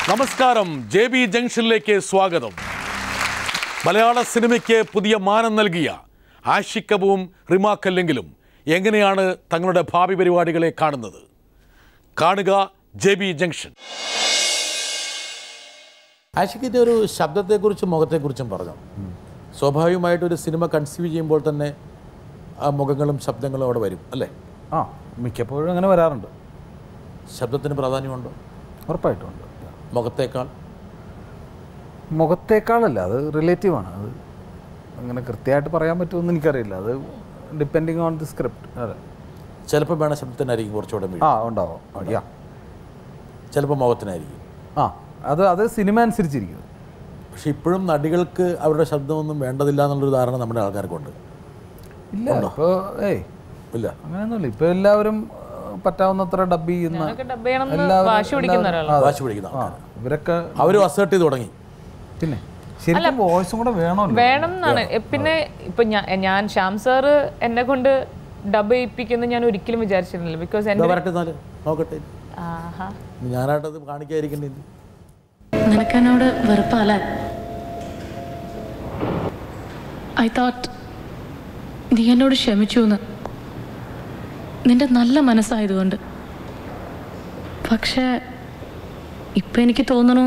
നമസ്കാരം, JB ജംഗ്ഷനിലേക്ക് സ്വാഗതം. മലയാള സിനിമയ്ക്ക് പുതിയ മാനം നൽകിയ ആഷിക് കപൂറും റിമ കല്ലെങ്കിലും എങ്ങനെയാണ് തങ്ങളുടെ ഭാവി പരിപാടികളെ കാണുന്നത്? കാണുക JB ജംഗ്ഷൻ. ആഷിക്കിൻ്റെ ഒരു ശബ്ദത്തെക്കുറിച്ചും മുഖത്തെക്കുറിച്ചും പറഞ്ഞു. സ്വാഭാവികമായിട്ടൊരു സിനിമ കൺസീവ് ചെയ്യുമ്പോൾ തന്നെ ആ മുഖങ്ങളും ശബ്ദങ്ങളും അവിടെ വരും അല്ലേ? മിക്കപ്പോഴും അങ്ങനെ വരാറുണ്ട്. ശബ്ദത്തിന് പ്രാധാന്യമുണ്ടോ? ഉറപ്പായിട്ടുമുണ്ട്. മുഖത്തേക്കാളല്ല, അത് റിലേറ്റീവാണ്. അത് അങ്ങനെ കൃത്യമായിട്ട് പറയാൻ പറ്റുമെന്ന് എനിക്കറിയില്ല. അത് ഡിപ്പെൻഡിങ് ഓൺ ദി സ്ക്രിപ്റ്റ്. അതെ, ചിലപ്പോൾ വേണം ശബ്ദത്തിനായിരിക്കും കുറച്ചുകൂടെ ഉണ്ടാവും. ചിലപ്പോൾ മുഖത്തിനായിരിക്കും. അത് സിനിമ അനുസരിച്ചിരിക്കും. പക്ഷെ ഇപ്പോഴും നടികൾക്ക് അവരുടെ ശബ്ദമൊന്നും വേണ്ടതില്ല എന്നുള്ളൊരു ധാരണ നമ്മുടെ ആൾക്കാർക്കുണ്ട്. ഇല്ല, ഇപ്പോൾ ഇല്ല, അങ്ങനെയൊന്നുമില്ല. ഇപ്പോൾ എല്ലാവരും പറ്റാവുന്നത്ര ഡബ് ചെയ്യുന്ന, ഇവരൊക്കെ അവരും അസേർട്ട് ചെയ്ത് തുടങ്ങി. പിന്നെ ശരിക്കും വോയിസും കൂടെ വേണം എന്നാണ്. പിന്നെ ഇപ്പൊ ഞാൻ ശ്യാം സാറ് എന്നെ കൊണ്ട് ഡബ് ചെയ്യിപ്പിക്കുന്ന ഞാൻ ഒരിക്കലും വിചാരിച്ചിരുന്നില്ല. ബിക്കോസ് നോക്കട്ടെ, ഞാനായിട്ടത് കാണിക്കാതിരിക്കണ്ടേ? നിനക്കെന്നോട് വെറുപ്പാല. ഐ തോട്ട് നീ എന്നോട് ക്ഷമിച്ചു എന്ന്, നിന്റെ നല്ല മനസ്സായതുകൊണ്ട്. പക്ഷെ ഇപ്പൊ എനിക്ക് തോന്നണു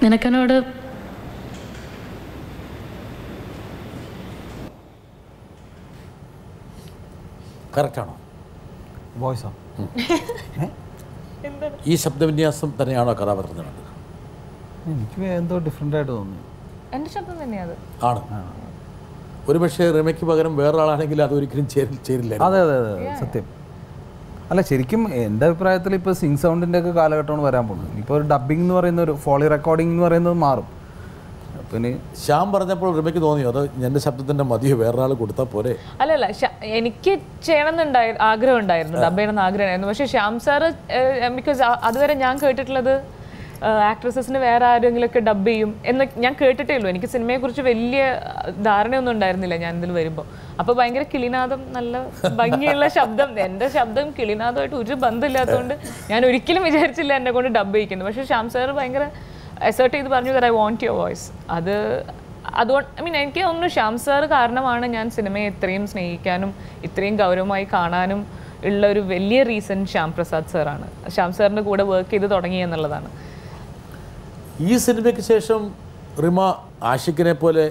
നിനക്കെന്നോട് കറക്റ്റാണോ? വോയിസോ? ഈ ശബ്ദവിന്യാസം തന്നെയാണോ കഥാപാത്രത്തിന്? എനിക്ക് എന്തോ ഡിഫറെൻ്റ് ആയിട്ട് തോന്നി. എന്റെ ശബ്ദം തന്നെയാണ് ആണ്. ഒരു പക്ഷേ റിമയ്ക്ക് പകരം വേറൊരാളാണെങ്കിൽ അതൊരിക്കലും ചേരില്ല. അതെ അതെ അതെ, സത്യം. അല്ല, ശരിക്കും എൻ്റെ അഭിപ്രായത്തിൽ ഇപ്പോൾ സിംഗ് സൗണ്ടിൻ്റെ ഒക്കെ കാലഘട്ടമാണ് വരാൻ പോകുന്നത്. ഇപ്പോൾ ഒരു ഡബ്ബിംഗ് എന്ന് പറയുന്ന, ഒരു ഫോളി റെക്കോർഡിംഗ് എന്ന് പറയുന്നത് മാറും. പിന്നെ ശ്യാം പറഞ്ഞപ്പോൾ റിമയ്ക്ക് തോന്നിയോ അത് എൻ്റെ ശബ്ദത്തിൻ്റെ മതിയോ വേറൊരാൾ കൊടുത്താൽ പോരെ? അല്ലല്ല, എനിക്ക് ചെയ്യണമെന്നുണ്ടായിരുന്നു, ആഗ്രഹം ഉണ്ടായിരുന്നു, ഡബ് ചെയ്യണമെന്ന് ആഗ്രഹമായിരുന്നു. പക്ഷേ ശ്യാം സാറ്, ബിക്കോസ് അതുവരെ ഞാൻ കേട്ടിട്ടുള്ളത് ആക്ട്രസസിന് വേറെ ആരെങ്കിലുമൊക്കെ ഡബ് ചെയ്യും എന്ന് ഞാൻ കേട്ടിട്ടേ ഉള്ളൂ. എനിക്ക് സിനിമയെക്കുറിച്ച് വലിയ ധാരണയൊന്നും ഉണ്ടായിരുന്നില്ല ഞാൻ ഇതിൽ വരുമ്പോൾ. അപ്പോൾ ഭയങ്കര കിളിനാദം, നല്ല ഭംഗിയുള്ള ശബ്ദം. എൻ്റെ ശബ്ദം കിളിനാദമായിട്ട് ഒരു ബന്ധമില്ലാത്തതുകൊണ്ട് ഞാൻ ഒരിക്കലും വിചാരിച്ചില്ല എന്നെ കൊണ്ട് ഡബ് ചെയ്യിക്കുന്നത്. പക്ഷേ ശ്യാം സാർ ഭയങ്കര അസേർട്ട് ചെയ്ത് പറഞ്ഞു that I want your voice. അതുകൊണ്ട് എനിക്ക് തോന്നുന്നു ശ്യാം സാർ കാരണമാണ് ഞാൻ സിനിമയെ ഇത്രയും സ്നേഹിക്കാനും ഇത്രയും ഗൗരവമായി കാണാനും ഉള്ള ഒരു വലിയ റീസൺ ശ്യാം പ്രസാദ് സാറാണ്. ശ്യാം സാറിൻ്റെ കൂടെ വർക്ക് ചെയ്ത് തുടങ്ങി എന്നുള്ളതാണ്. ഈ സിനിമയ്ക്ക് ശേഷം റിമ ആഷിക്കിനെ പോലെ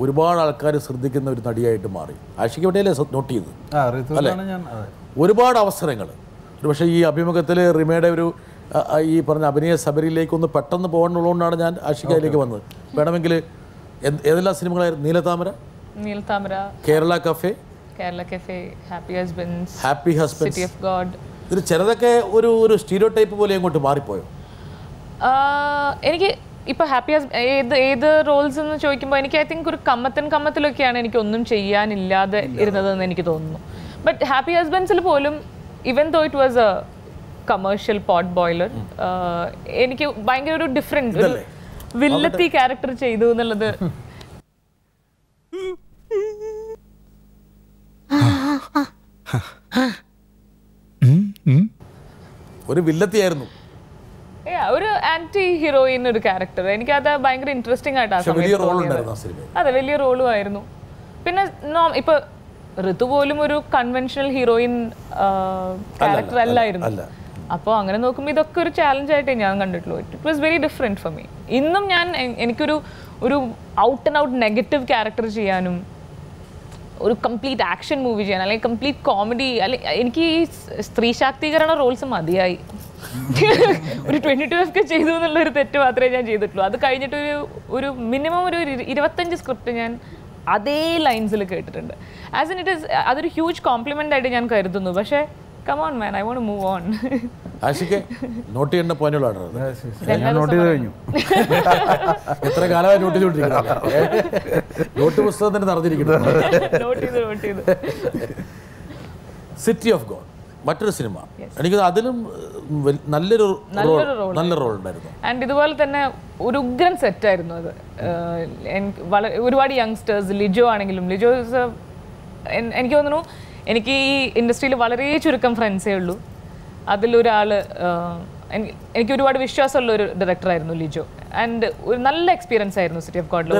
ഒരുപാട് ആൾക്കാർ ശ്രദ്ധിക്കുന്ന ഒരു നടിയായിട്ട് മാറി. ആഷിക്ക് എവിടെയല്ലേ നോട്ട് ചെയ്ത് അല്ലേ? ഒരുപാട് അവസരങ്ങൾ. ഒരു പക്ഷേ ഈ അഭിമുഖത്തിൽ റിമയുടെ ഒരു ഈ പറഞ്ഞ അഭിനയ സബരിയിലേക്കൊന്ന് പെട്ടെന്ന് പോകാനുള്ളതുകൊണ്ടാണ് ഞാൻ ആഷിക്കയിലേക്ക് വന്നത്. വേണമെങ്കിൽ ഏതെല്ലാം സിനിമകളായിരുന്നു? Neelathamara, Kerala Cafe, Happy Husbands, City of God. ഇത് ചിലതൊക്കെ ഒരു സ്റ്റീരിയോടൈപ്പ് പോലെ അങ്ങോട്ട് മാറിപ്പോയോ? എനിക്ക് ഇപ്പോൾ ഏത് റോൾസ് എന്ന് ചോദിക്കുമ്പോൾ എനിക്ക് ഐ തിങ്ക് ഒരു കമ്മത്തിലൊക്കെയാണ് എനിക്ക് ഒന്നും ചെയ്യാനില്ലാതെ ഇരുന്നതെന്ന് എനിക്ക് തോന്നുന്നു. ബട്ട് ഹാപ്പി ഹസ്ബൻഡ്സിൽ പോലും, even though it was a commercial potboiler, എനിക്ക് ഭയങ്കര ഒരു ഡിഫറെൻറ്റ് ഒരു വില്ലത്തി ക്യാരക്ടർ ചെയ്തു എന്നുള്ളത്. ഒരു വില്ലത്തിയായിരുന്നു, ഒരു ആന്റി ഹീറോയിൻ ഒരു ക്യാരക്ടർ. എനിക്കത് ഭയങ്കര ഇൻട്രസ്റ്റിംഗ് ആയിട്ടാണ്. അതെ, വലിയ റോളും ആയിരുന്നു. പിന്നെ ഇപ്പൊ ഋതു പോലും ഒരു കൺവെൻഷണൽ ഹീറോയിൻ ക്യാരക്ടർ അല്ലായിരുന്നു. അപ്പോൾ അങ്ങനെ നോക്കുമ്പോൾ ഇതൊക്കെ ഒരു ചാലഞ്ച് ആയിട്ടേ ഞാൻ കണ്ടിട്ടുള്ളൂ. It was very different for me. ഇന്നും എനിക്കൊരു out and out negative character ചെയ്യാനും ഒരു കംപ്ലീറ്റ് ആക്ഷൻ മൂവി ചെയ്യാൻ അല്ലെങ്കിൽ കംപ്ലീറ്റ് കോമഡി, അല്ലെങ്കിൽ എനിക്ക് ഈ സ്ത്രീ ശാക്തീകരണ റോൾസ് മതിയായി. ഒരു 22 ചെയ്തു എന്നുള്ളൊരു തെറ്റ് മാത്രമേ ഞാൻ ചെയ്തിട്ടുള്ളൂ. അത് കഴിഞ്ഞിട്ട് ഒരു മിനിമം ഒരു 25 സ്ക്രിപ്റ്റ് ഞാൻ അതേ ലൈൻസിൽ കേട്ടിട്ടുണ്ട്. ആസ് ഇൻ ഇറ്റ് ഈസ് അതൊരു ഹ്യൂജ് കോംപ്ലിമെൻ്റ് ആയിട്ട് ഞാൻ കരുതുന്നു. പക്ഷേ come on man, I want to move on. Ashiq note ചെയ്യേണ്ട പോയിന്റുകളാണ്. നോട്ട് ചെയ്ത് കഴിഞ്ഞു. എത്ര കാലമായി നോട്ട് ചെയ്തുകൊണ്ടിരിക്കുന്നത്? നോട്ട് പുസ്തകത്തിന് നടന്നിരിക്കുന്നു. സിറ്റി ഓഫ് ഗോഡ് മറ്റൊരു സിനിമ, എനിക്ക് അതിലും നല്ലൊരു റോൾ ഉണ്ടായിരുന്നു. ആൻഡ് ഇതുപോലെ തന്നെ ഒരു ഉഗ്രൻ സെറ്റായിരുന്നു അത്. ഒരുപാട് യങ്സ്റ്റേഴ്സ്, ലിജോ ആണെങ്കിലും, ലിജോ എനിക്ക് തോന്നുന്നു എനിക്ക് ഈ ഇൻഡസ്ട്രിയിൽ വളരെ ചുരുക്കം ഫ്രണ്ട്സേ ഉള്ളൂ. അതിലൊരാൾ എനിക്ക് ഒരുപാട് വിശ്വാസമുള്ള ഒരു ഡയറക്ടറായിരുന്നു ലിജോ. ആൻഡ് ഒരു നല്ല എക്സ്പീരിയൻസ് ആയിരുന്നു സിറ്റി ഓഫ് ഗോഡിൽ.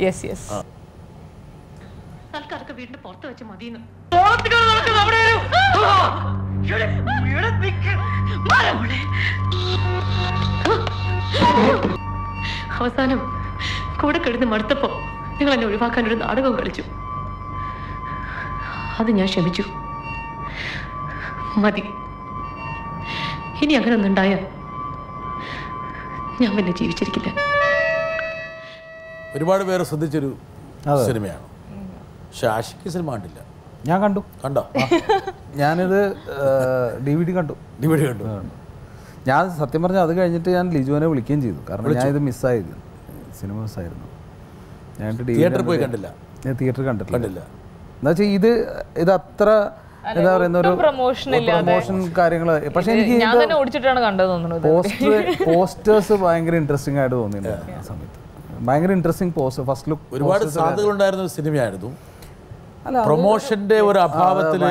Yes yes. വീടിന്റെ പുറത്ത് വെച്ച് മതിയെന്ന് അവസാനം കൂടെ കിടന്ന് മടുത്തപ്പോ നിങ്ങൾ എന്നെ ഒഴിവാക്കാൻ ഒരു നാടകം കളിച്ചു. അത് ഞാൻ ക്ഷമിച്ചു. മതി. ഇനി അങ്ങനെ ഒന്നുണ്ടായ ഞാൻ പിന്നെ ജീവിച്ചിരിക്കില്ല. ഒരുപാട് പേര് ശ്രദ്ധിച്ചൊരു സിനിമയാണ്. പക്ഷെ ആഷിക്ക് സിനിമ കണ്ടില്ല. ഞാൻ കണ്ടു. കണ്ടോ? ഞാനിത് DVD കണ്ടു. DVD കണ്ടു. ഞാൻ സത്യം പറഞ്ഞാൽ അത് കഴിഞ്ഞിട്ട് ഞാൻ ലിജുവിനെ വിളിക്കുകയും ചെയ്തു. കാരണം ഞാൻ ഇത് മിസ്സായത്, സിനിമ മിസ്സായിരുന്നു. ഞാൻ തിയേറ്ററിൽ പോയി കണ്ടില്ല. ഞാൻ തിയേറ്റർ കണ്ടില്ല. എന്താ വെച്ചാൽ ഇത് അത്ര എന്താ പറയുന്ന ഒരു പ്രൊമോഷൻ കാര്യങ്ങൾ. പക്ഷെ എനിക്ക് പോസ്റ്റേഴ്സ് ഭയങ്കര ഇൻട്രസ്റ്റിംഗ് ആയിട്ട് തോന്നിയിട്ടുണ്ട് ആ സമയത്ത്. ഭയങ്കര ഇൻട്രസ്റ്റിംഗ് പോസ്റ്റർ, ഫസ്റ്റ് ലുക്ക്. ഒരുപാട് സാധ്യതകളുണ്ടായിരുന്ന ഒരു സിനിമയായിരുന്നു. പ്രൊമോഷന്റെ ഒരു അഭാവത്തിൽ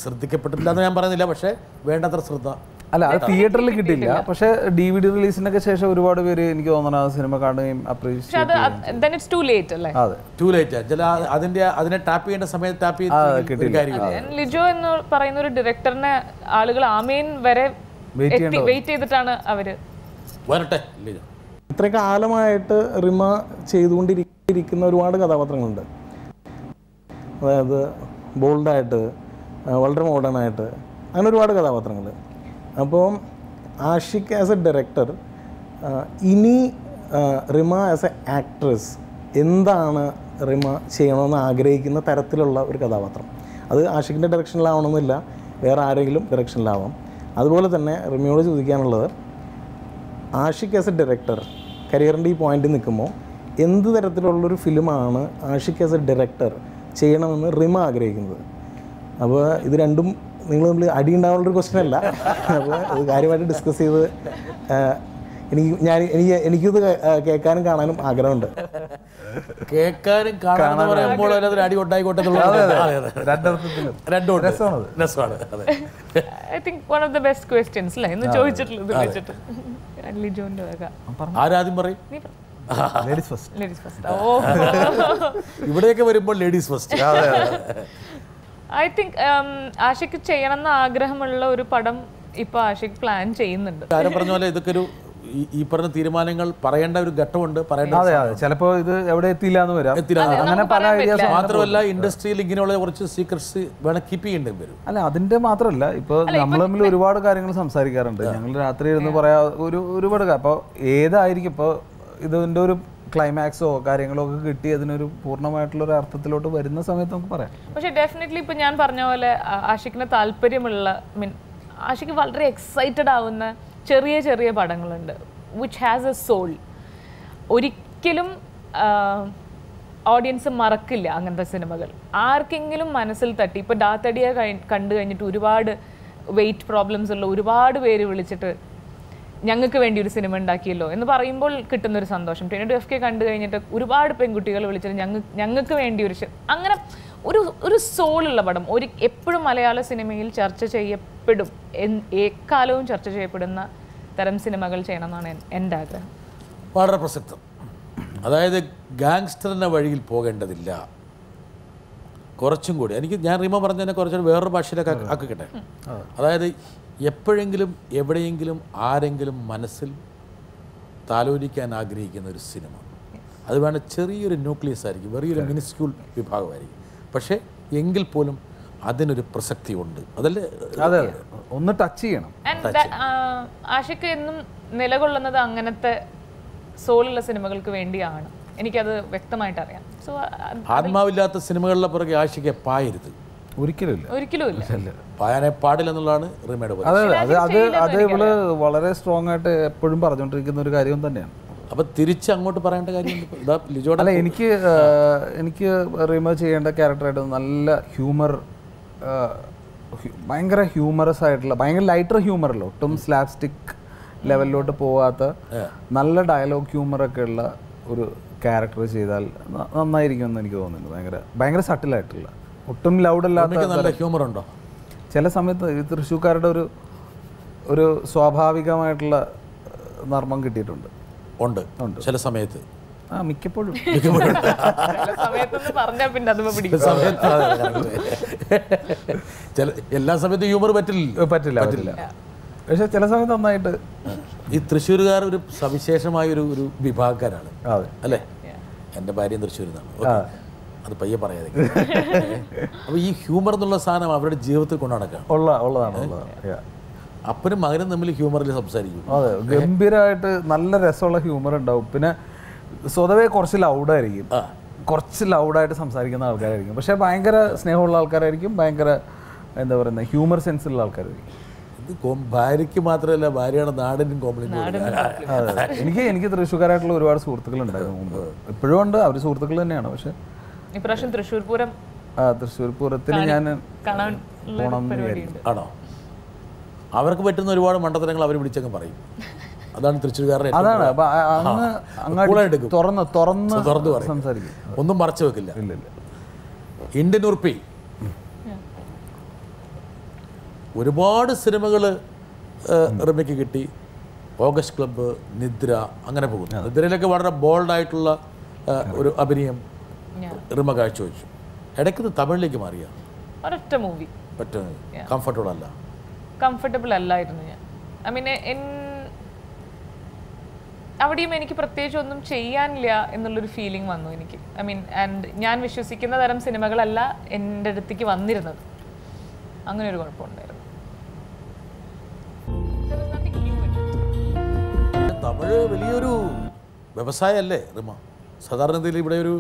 ശ്രദ്ധിക്കപ്പെട്ടില്ല എന്ന് ഞാൻ പറയുന്നില്ല. പക്ഷെ വേണ്ടത്ര ശ്രദ്ധ അല്ല, അത് തിയേറ്ററിൽ കിട്ടില്ല. പക്ഷെ DVD റിലീസിനൊക്കെ ശേഷം ഒരുപാട് പേര് എനിക്ക് തോന്നുന്നു ആ സിനിമ കാണുകയും അതിനെ ടാപ്പ് ചെയ്യേണ്ട സമയത്ത് ലിജോ എന്ന് പറയുന്ന ഒരു ഡയറക്ടറിനെ ആളുകൾ ആമേൻ വരെ വെയിറ്റ് ചെയ്തിട്ടാണ് അവര് വരട്ടെ. ഇത്ര കാലമായിട്ട് റിമ ചെയ്തുകൊണ്ടിരിക്കുന്ന ഒരുപാട് കഥാപാത്രങ്ങളുണ്ട്. അതായത് ബോൾഡായിട്ട്, വളരെ മോഡേണായിട്ട്, അങ്ങനെ ഒരുപാട് കഥാപാത്രങ്ങൾ. അപ്പോൾ ആഷിഖ് ആസ് എ ഡയറക്ടർ, ഇനി റിമ ആസ് എ ആക്ട്രസ് എന്താണ് റിമ ചെയ്യണമെന്ന് ആഗ്രഹിക്കുന്ന തരത്തിലുള്ള ഒരു കഥാപാത്രം. അത് ആഷിഖിൻ്റെ ഡയറക്ഷനിലാവണമെന്നില്ല, വേറെ ആരെങ്കിലും ഡയറക്ഷനിലാവാം. അതുപോലെ തന്നെ റിമയോട് ചോദിക്കാനുള്ളത്, ആഷിഖ് ആസ് എ ഡയറക്ടർ കരിയറിൻ്റെ ഈ പോയിന്റിൽ നിൽക്കുമ്പോൾ എന്ത് തരത്തിലുള്ളൊരു ഫിലിമാണ് ആഷിഖ് ആസ് എ ഡയറക്ടർ ചെയ്യണമെന്ന് റിമ ആഗ്രഹിക്കുന്നത്? അപ്പോൾ ഇത് രണ്ടും നിങ്ങൾ തമ്മിൽ അടി ഉണ്ടാകാനുള്ളൊരു ക്വസ്റ്റ്യൻ അല്ല. അപ്പോൾ അത് കാര്യമായിട്ട് ഡിസ്കസ് ചെയ്ത് എനിക്കിത് കേൾക്കാനും കാണാനും ആഗ്രഹമുണ്ട്. കേൾക്കാനും കാണാനും പറയുമ്പോൾ അടി ഉണ്ടായിക്കോട്ടെ. ആരാദ്യം പറയും? ഇവിടെയൊക്കെ വരുമ്പോൾ ladies first. I think Ashik ചെയ്യണമെന്ന് ആഗ്രഹമുള്ള ഒരു പടം ഇപ്പൊ ആഷിക് പ്ലാൻ ചെയ്യുന്നുണ്ട്. കാര്യം പറഞ്ഞ പോലെ ഇതൊക്കെ ഒരു ഈ പറഞ്ഞ തീരുമാനങ്ങൾ പറയേണ്ട ഒരു ഘട്ടമുണ്ട്. ചിലപ്പോ ഇത് എവിടെ എത്തിയില്ല എന്ന് വരാം. അങ്ങനെ പല ഐഡിയാസ്. മാത്രമല്ല ഇൻഡസ്ട്രിയിൽ ഇങ്ങനെയുള്ള കുറച്ച് സീക്രട്സ് വേണം കീപ്പ് ചെയ്യേണ്ടി വരും. അല്ല, അതിന്റെ മാത്രമല്ല, ഇപ്പൊ നമ്മൾ തമ്മിൽ ഒരുപാട് കാര്യങ്ങൾ സംസാരിക്കാറുണ്ട്. ഞങ്ങൾ രാത്രി ഇരുന്ന് പറയാ ഒരുപാട്. അപ്പോൾ ഏതായിരിക്കും ഇപ്പോൾ ഇതിന്റെ ഒരു ക്ലൈമാക്സോ കാര്യങ്ങളോ ഒക്കെ കിട്ടി അതിനൊരു പൂർണ്ണമായിട്ടുള്ള ഒരു അർത്ഥത്തിലോട്ട് വരുന്ന സമയത്ത് നമുക്ക് പറയാം. പക്ഷെ ഡെഫിനറ്റ്ലി ഇപ്പൊ ഞാൻ പറഞ്ഞ പോലെ ആഷിക്കിന് താല്പര്യമുള്ള, ആഷിക്ക് വളരെ എക്സൈറ്റഡ് ആവുന്ന ചെറിയ ചെറിയ പടങ്ങളുണ്ട്, വിച്ച് ഹാസ് എ സോൾ. ഒരിക്കലും ഓഡിയൻസ് മറക്കില്ല അങ്ങനത്തെ സിനിമകൾ. ആർക്കെങ്കിലും മനസ്സിൽ തട്ടി, ഇപ്പോൾ ഡാത്തടിയെ കണ്ടു കഴിഞ്ഞിട്ട് ഒരുപാട് വെയിറ്റ് പ്രോബ്ലംസ് ഉള്ള ഒരുപാട് പേര് വിളിച്ചിട്ട് ഞങ്ങൾക്ക് വേണ്ടി ഒരു സിനിമ ഉണ്ടാക്കിയല്ലോ എന്ന് പറയുമ്പോൾ കിട്ടുന്നൊരു സന്തോഷം. 22FK കണ്ടു കഴിഞ്ഞിട്ട് ഒരുപാട് പെൺകുട്ടികൾ വിളിച്ചിട്ട് ഞങ്ങൾക്ക് വേണ്ടി അങ്ങനെ ഒരു സോളുള്ള പടം എപ്പോഴും മലയാള സിനിമയിൽ ചർച്ച ചെയ്യപ്പെടും, എക്കാലവും ചർച്ച ചെയ്യപ്പെടുന്ന തരം സിനിമകൾ ചെയ്യണമെന്നാണ് എൻ്റെ ആഗ്രഹം. വളരെ പ്രസക്തം. അതായത് ഗാങ്സ്റ്ററിൻ്റെ വഴിയിൽ പോകേണ്ടതില്ല, കുറച്ചും കൂടി. ഞാൻ റീമ പറഞ്ഞതിനെ കുറച്ചുകൂടി വേറൊരു ഭാഷയിലൊക്കെ ആക്കിക്കട്ടെ. അതായത് എപ്പോഴെങ്കിലും എവിടെയെങ്കിലും ആരെങ്കിലും മനസ്സിൽ താലോലിക്കാൻ ആഗ്രഹിക്കുന്ന ഒരു സിനിമ, അത് വേണം ചെറിയൊരു ന്യൂക്ലിയസ് ആയിരിക്കും, വലിയൊരു മിനിസ്ക്യൂൾ വിഭാഗമായിരിക്കും. പക്ഷേ എങ്കിൽ പോലും അതിനൊരു പ്രസക്തി ഉണ്ട്. അതല്ലേ ഒന്ന് ടച്ച് ചെയ്യണം. ആഷിക്ക് എന്നും നിലകൊള്ളുന്നത് അങ്ങനത്തെ സോളുള്ള സിനിമകൾക്ക് വേണ്ടിയാണ്. എനിക്കത് വ്യക്തമായിട്ട് അറിയാം. സോ ആത്മാവില്ലാത്ത സിനിമകളിലെ പുറകെ ആഷിക്ക് പായരുത്. ഒരിക്കലും പായാനെ പാടില്ലെന്നുള്ളതാണ് റിമയുടെ. അത് ഇവള് വളരെ സ്ട്രോങ് ആയിട്ട് എപ്പോഴും പറഞ്ഞുകൊണ്ടിരിക്കുന്ന ഒരു കാര്യം തന്നെയാണ്. അപ്പൊ തിരിച്ച് അങ്ങോട്ട് പറയേണ്ട കാര്യം അല്ല, എനിക്ക് റിമ ചെയ്യേണ്ട ക്യാരക്ടറായിട്ട് നല്ല ഹ്യൂമർ, ഭയങ്കര ഹ്യൂമറസ് ആയിട്ടുള്ള, ഭയങ്കര ലൈറ്റർ ഹ്യൂമറല്ലോ, ഒട്ടും സ്ലാപ്സ്റ്റിക് ലെവലിലോട്ട് പോകാത്ത നല്ല ഡയലോഗ് ഹ്യൂമറൊക്കെ ഉള്ള ഒരു ക്യാരക്ടർ ചെയ്താൽ നന്നായിരിക്കും എന്ന് എനിക്ക് തോന്നുന്നു. ഭയങ്കര സട്ടിലായിട്ടുള്ള, ഒട്ടും ലൗഡ് അല്ലാത്ത. നല്ല ഹ്യൂമർ ഉണ്ടോ ചില സമയത്ത്? തൃശ്ശൂർക്കാരുടെ ഒരു ഒരു സ്വാഭാവികമായിട്ടുള്ള നർമ്മം കിട്ടിയിട്ടുണ്ട്. ഉണ്ട് ചില സമയത്ത്, മിക്കപ്പോഴും എല്ലാ സമയത്തും ഹ്യൂമർ പറ്റില്ല. പക്ഷെ ചില സമയത്ത് നന്നായിട്ട്. ഈ തൃശ്ശൂരുകാർ ഒരു സവിശേഷമായ ഒരു വിഭാഗക്കാരാണ് അല്ലേ? എൻ്റെ ഭാര്യ തൃശ്ശൂരിൽ നിന്നാണ്, അത് പയ്യെ പറയാതെ. അപ്പോൾ ഈ ഹ്യൂമർ എന്നുള്ള സാധനം അവരുടെ ജീവിതത്തിൽ കൊണ്ടു നടക്കാം. ഉള്ളതാണ്. അപ്പനും മകനും തമ്മിൽ ഹ്യൂമറിൽ സംസാരിക്കും. അതെ, ഗംഭീരമായിട്ട് നല്ല രസമുള്ള ഹ്യൂമർ ഉണ്ടാവും. പിന്നെ സ്വതവേ കുറച്ച് ലൗഡായിട്ട് സംസാരിക്കുന്ന ആൾക്കാരായിരിക്കും. പക്ഷെ ഭയങ്കര സ്നേഹമുള്ള ആൾക്കാരായിരിക്കും, ഭയങ്കര എന്താ പറയുന്നത് ഹ്യൂമർ സെൻസ് ഉള്ള ആൾക്കാരായിരിക്കും. ഇത് ഭാര്യയ്ക്ക് മാത്രമല്ല, ഭാര്യയുടെ നാടിനും കോംപ്ലിമെന്റ്. എനിക്ക് തൃശ്ശൂർക്കാരായിട്ടുള്ള ഒരുപാട് സുഹൃത്തുക്കളുണ്ടായിരുന്നു മുമ്പ്, ഇപ്പോഴും ഉണ്ട്. അവർ സുഹൃത്തുക്കൾ തന്നെയാണ്. പക്ഷെ ഇപ്രാവശ്യം തൃശ്ശൂർ പൂരത്തിന് ഞാൻ പോണം ആണോ? അവർക്ക് പറ്റുന്ന ഒരുപാട് മണ്ടത്തരങ്ങൾ അവർ വിളിച്ചങ്ങ് പറയും. അതാണ് തൃശ്ശൂർക്കാരുടെ, തുറന്ന് സംസാരിക്കും, ഒന്നും മറച്ചു വെക്കില്ല. ഇന്ത്യൻ ഉറുപ്പി ഒരുപാട് സിനിമകൾ റിമയ്ക്ക് കിട്ടി. ഓഗസ്റ്റ് ക്ലബ്ബ്, നിദ്ര, അങ്ങനെ പോകുന്നു. നിദ്രയിലൊക്കെ വളരെ ബോൾഡായിട്ടുള്ള ഒരു അഭിനയം റിമ കാഴ്ചവെച്ചു. ഇടയ്ക്ക് തമിഴിലേക്ക് മാറിയ ഒരൊറ്റ മൂവി കംഫർട്ടബിൾ അല്ലായിരുന്നു ഞാൻ. ഐ മീൻ അവിടെയും എനിക്ക് പ്രത്യേകിച്ച് ഒന്നും ചെയ്യാനില്ല എന്നുള്ളൊരു ഫീലിംഗ് വന്നു എനിക്ക്. ഐ മീൻ ആൻഡ് ഞാൻ വിശ്വസിക്കുന്ന തരം സിനിമകളല്ല എൻ്റെ അടുത്തേക്ക് വന്നിരുന്നത്. അങ്ങനെ ഒരു കുഴപ്പമുണ്ടായിരുന്നു. തമിഴ് വലിയൊരു വ്യവസായമല്ലേ റിമ? സാധാരണഗതിയിൽ ഇവിടെ ഒരു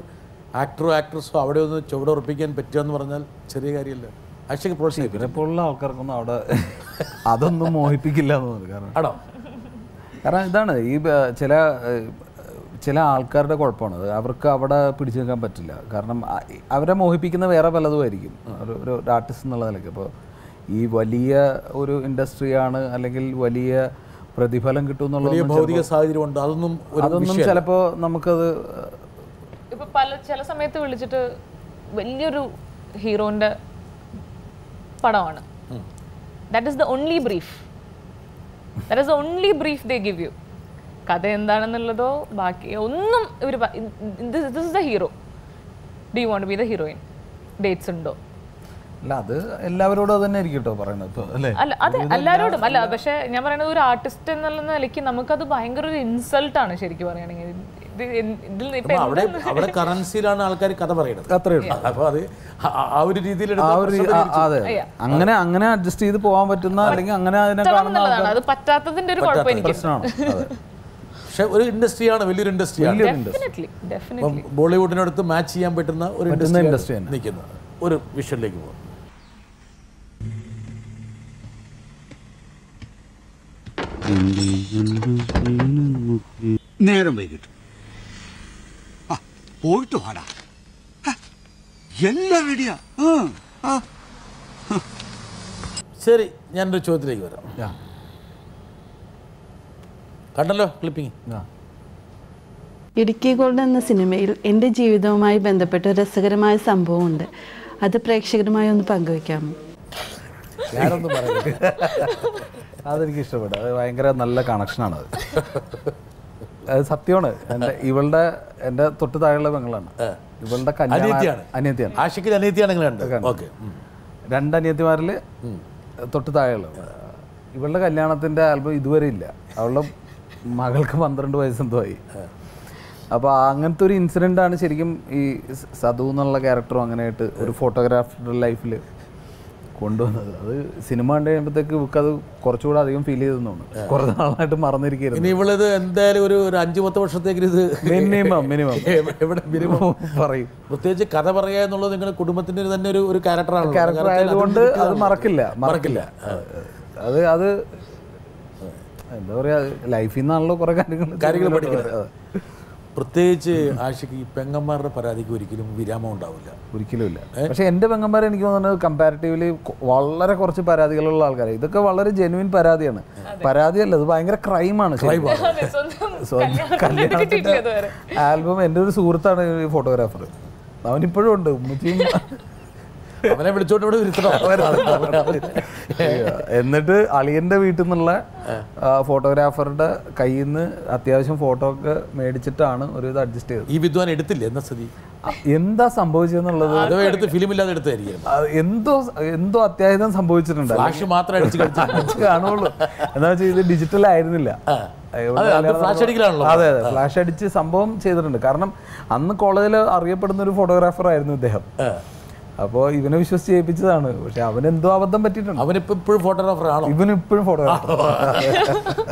ആക്ടറോ ആക്ട്രസോ അവിടെ ഒന്ന് ചുവട് ഉറപ്പിക്കാൻ പറ്റുകയെന്ന് പറഞ്ഞാൽ ചെറിയ കാര്യമല്ല. ആക്ച്വലി പ്രോത്സാഹിപ്പിക്കും. ഇവരെപ്പോലുള്ള ആൾക്കാർക്കൊന്നും അവിടെ അതൊന്നും മോഹിപ്പിക്കില്ല എന്ന് തോന്നുന്നു. കാരണം ഇതാണ് ഈ ചില ആൾക്കാരുടെ കുഴപ്പമാണ്. അവർക്ക് അവിടെ പിടിച്ചു നിൽക്കാൻ പറ്റില്ല. കാരണം അവരെ മോഹിപ്പിക്കുന്ന വേറെ പലതുമായിരിക്കും ഒരു ആർട്ടിസ്റ്റ് എന്നുള്ള നിലയ്ക്ക്. അപ്പോൾ ഈ വലിയ ഒരു ഇൻഡസ്ട്രിയാണ്, അല്ലെങ്കിൽ വലിയ പ്രതിഫലം കിട്ടും എന്നുള്ള ഭൗതിക സാഹചര്യമുണ്ട്. അതൊന്നും ചിലപ്പോൾ നമുക്കത് ഇപ്പൊ ചില സമയത്ത് വിളിച്ചിട്ട് വലിയൊരു ഹീറോന്റെ പടമാണ്, that is the only brief they give you. കഥ എന്താണെന്നുള്ളതോ ബാക്കി ഒന്നും ഇവർ this is the hero, do you want to be the heroine, dates ഉണ്ടോ? അല്ല, അത് എല്ലാവരോടും അത് തന്നെ ആയിരിക്കും കേട്ടോ പറയുന്നത്. അല്ല, അതെ, എല്ലാവരോടും അല്ല. പക്ഷെ ഞാൻ പറയുന്നത് ഒരു ആർട്ടിസ്റ്റ് എന്നുള്ള നിലയ്ക്ക് നമുക്കത് ഭയങ്കര ഒരു ഇൻസൾട്ടാണ് ശരിക്കും പറയുകയാണെങ്കിൽ. അവിടെ കറൻസിയിലാണ് ആൾക്കാർ കഥ പറയുന്നത്. അപ്പോൾ അത് ആ ഒരു രീതിയിൽ അങ്ങനെ അഡ്ജസ്റ്റ് ചെയ്ത് പോകാൻ പറ്റുന്ന, അല്ലെങ്കിൽ അങ്ങനെ അതിനെ കാണുന്നതാണ്. അത് പറ്റാത്തതിന്റെ ഒരു കുഴപ്പം എനിക്ക്. പക്ഷെ ഒരു ഇൻഡസ്ട്രിയാണ്, വലിയൊരു ഇൻഡസ്ട്രിയാണ്. ബോളിവുഡിനടുത്ത് മാച്ച് ചെയ്യാൻ പറ്റുന്ന ഒരു ഇൻഡസ്ട്രി നിൽക്കുന്നത്. ഒരു വിഷനിലേക്ക് പോകും. നേരം വൈകിട്ട് പോയിട്ട് വാടാ, എല്ലാം റെഡിയാ. ശരി, ഞാനൊരു ചോദ്യത്തിലേക്ക് വരാം. കണ്ടല്ലോ ക്ലിപ്പിംഗ്. ഇടുക്കി ഗോൾഡ് എന്ന സിനിമയിൽ എൻ്റെ ജീവിതവുമായി ബന്ധപ്പെട്ട ഒരു രസകരമായ സംഭവമുണ്ട്. അത് പ്രേക്ഷകരുമായി ഒന്ന് പങ്കുവെക്കാമോ? ഞാനൊന്നും പറയുന്നത് അതെനിക്ക് ഇഷ്ടപ്പെട്ടു. അത് ഭയങ്കര നല്ല കണക്ഷനാണ്. അത് സത്യമാണ്. എൻ്റെ തൊട്ട് താഴെയുള്ള പെങ്ങളാണ്. ഇവളുടെ അനിയത്തിയാണ്. ആഷിഖിന്റെ അനിയത്തിയാണെങ്കിലും 2 അനിയത്തിമാരിൽ തൊട്ട് താഴെയുള്ള. ഇവളുടെ കല്യാണത്തിൻ്റെ ആൽബം ഇതുവരെ ഇല്ല. അവളുടെ മകൾക്ക് 12 വയസ്സെന്തോ ആയി. അപ്പോൾ അങ്ങനത്തെ ഒരു ഇൻസിഡൻ്റാണ് ശരിക്കും ഈ സദു എന്നുള്ള ക്യാരക്ടറും അങ്ങനെയായിട്ട് ഒരു ഫോട്ടോഗ്രാഫറുടെ ലൈഫിൽ കൊണ്ടുവന്നത്. അത് സിനിമ കണ്ടു കഴിയുമ്പോഴത്തേക്ക് അത് കുറച്ചുകൂടെ അധികം ഫീൽ ചെയ്തെന്നാണ്. കുറേ നാളായിട്ട് മറന്നിരിക്കുന്നത്. ഇനി ഇവളിത് എന്തായാലും ഒരു 5-10 വർഷത്തേക്ക് ഇത് മിനിമം പറയും. പ്രത്യേകിച്ച് കഥ പറയുക എന്നുള്ളത് നിങ്ങളുടെ കുടുംബത്തിന്റെ തന്നെ ഒരു ക്യാരക്ടർ ആയതുകൊണ്ട് അത് മറക്കില്ല. അത് എന്താ പറയാ, ലൈഫിൽ നിന്നാണല്ലോ കുറെ കാര്യങ്ങൾ പഠിക്കുന്നത്. പ്രത്യേകിച്ച് ആഷിക്ക് ഈ പെങ്ങന്മാരുടെ പരാതിക്ക് ഒരിക്കലും വിരാമം ഉണ്ടാവില്ല. ഒരിക്കലും ഇല്ല. പക്ഷെ എൻ്റെ പെങ്ങന്മാരെ എനിക്ക് തോന്നുന്നത് കമ്പാരിറ്റീവ്ലി വളരെ കുറച്ച് പരാതികളുള്ള ആൾക്കാരാണ്. ഇതൊക്കെ വളരെ ജെന്യുവിൻ പരാതിയാണ്. പരാതിയല്ല, ഇത് ഭയങ്കര ക്രൈമാണ്. കല്യാണത്തിന്റെ ആൽബം എൻ്റെ ഒരു സുഹൃത്താണ് ഈ ഫോട്ടോഗ്രാഫർ. അവനിപ്പോഴും ഉണ്ട്. അവനെ വിളിച്ചോണ്ട് ഇവിടെ എന്നിട്ട് അളിയന്റെ വീട്ടിൽ നിന്നുള്ള ഫോട്ടോഗ്രാഫറുടെ കയ്യിൽ നിന്ന് അത്യാവശ്യം ഫോട്ടോ ഒക്കെ മേടിച്ചിട്ടാണ് ഒരു ഇത് അഡ്ജസ്റ്റ് ചെയ്തത്. ഈ വിദ്വാൻ എടുത്തില്ലേ എന്ന സ്ഥിതി എന്താ സംഭവിച്ചെന്നുള്ളത് എടുത്ത് ഫിലിമില്ലാതെ എടുത്തായിരിക്കും. എന്തോ അത്യാഹിതം സംഭവിച്ചിട്ടുണ്ട്. ഫ്ലാഷ് മാത്രം അടിച്ച് കാണുള്ളൂ. എന്താ വെച്ചാൽ ഇത് ഡിജിറ്റൽ ആയിരുന്നില്ല. അതെ അതെ, ഫ്ലാഷ് അടിച്ച് സംഭവം ചെയ്തിട്ടുണ്ട്. കാരണം അന്ന് കോളേജിൽ അറിയപ്പെടുന്ന ഒരു ഫോട്ടോഗ്രാഫർ ആയിരുന്നു ഇദ്ദേഹം. അപ്പോൾ ഇവനെ വിശ്വസിച്ച് ചെയ്യിപ്പിച്ചതാണ്. പക്ഷെ അവനെന്തോ അബദ്ധം പറ്റിയിട്ടുണ്ട്. അവനിപ്പോഴും ഫോട്ടോഗ്രാഫർ ആണോ? ഇവനിപ്പോഴും ഫോട്ടോഗ്രാഫർ.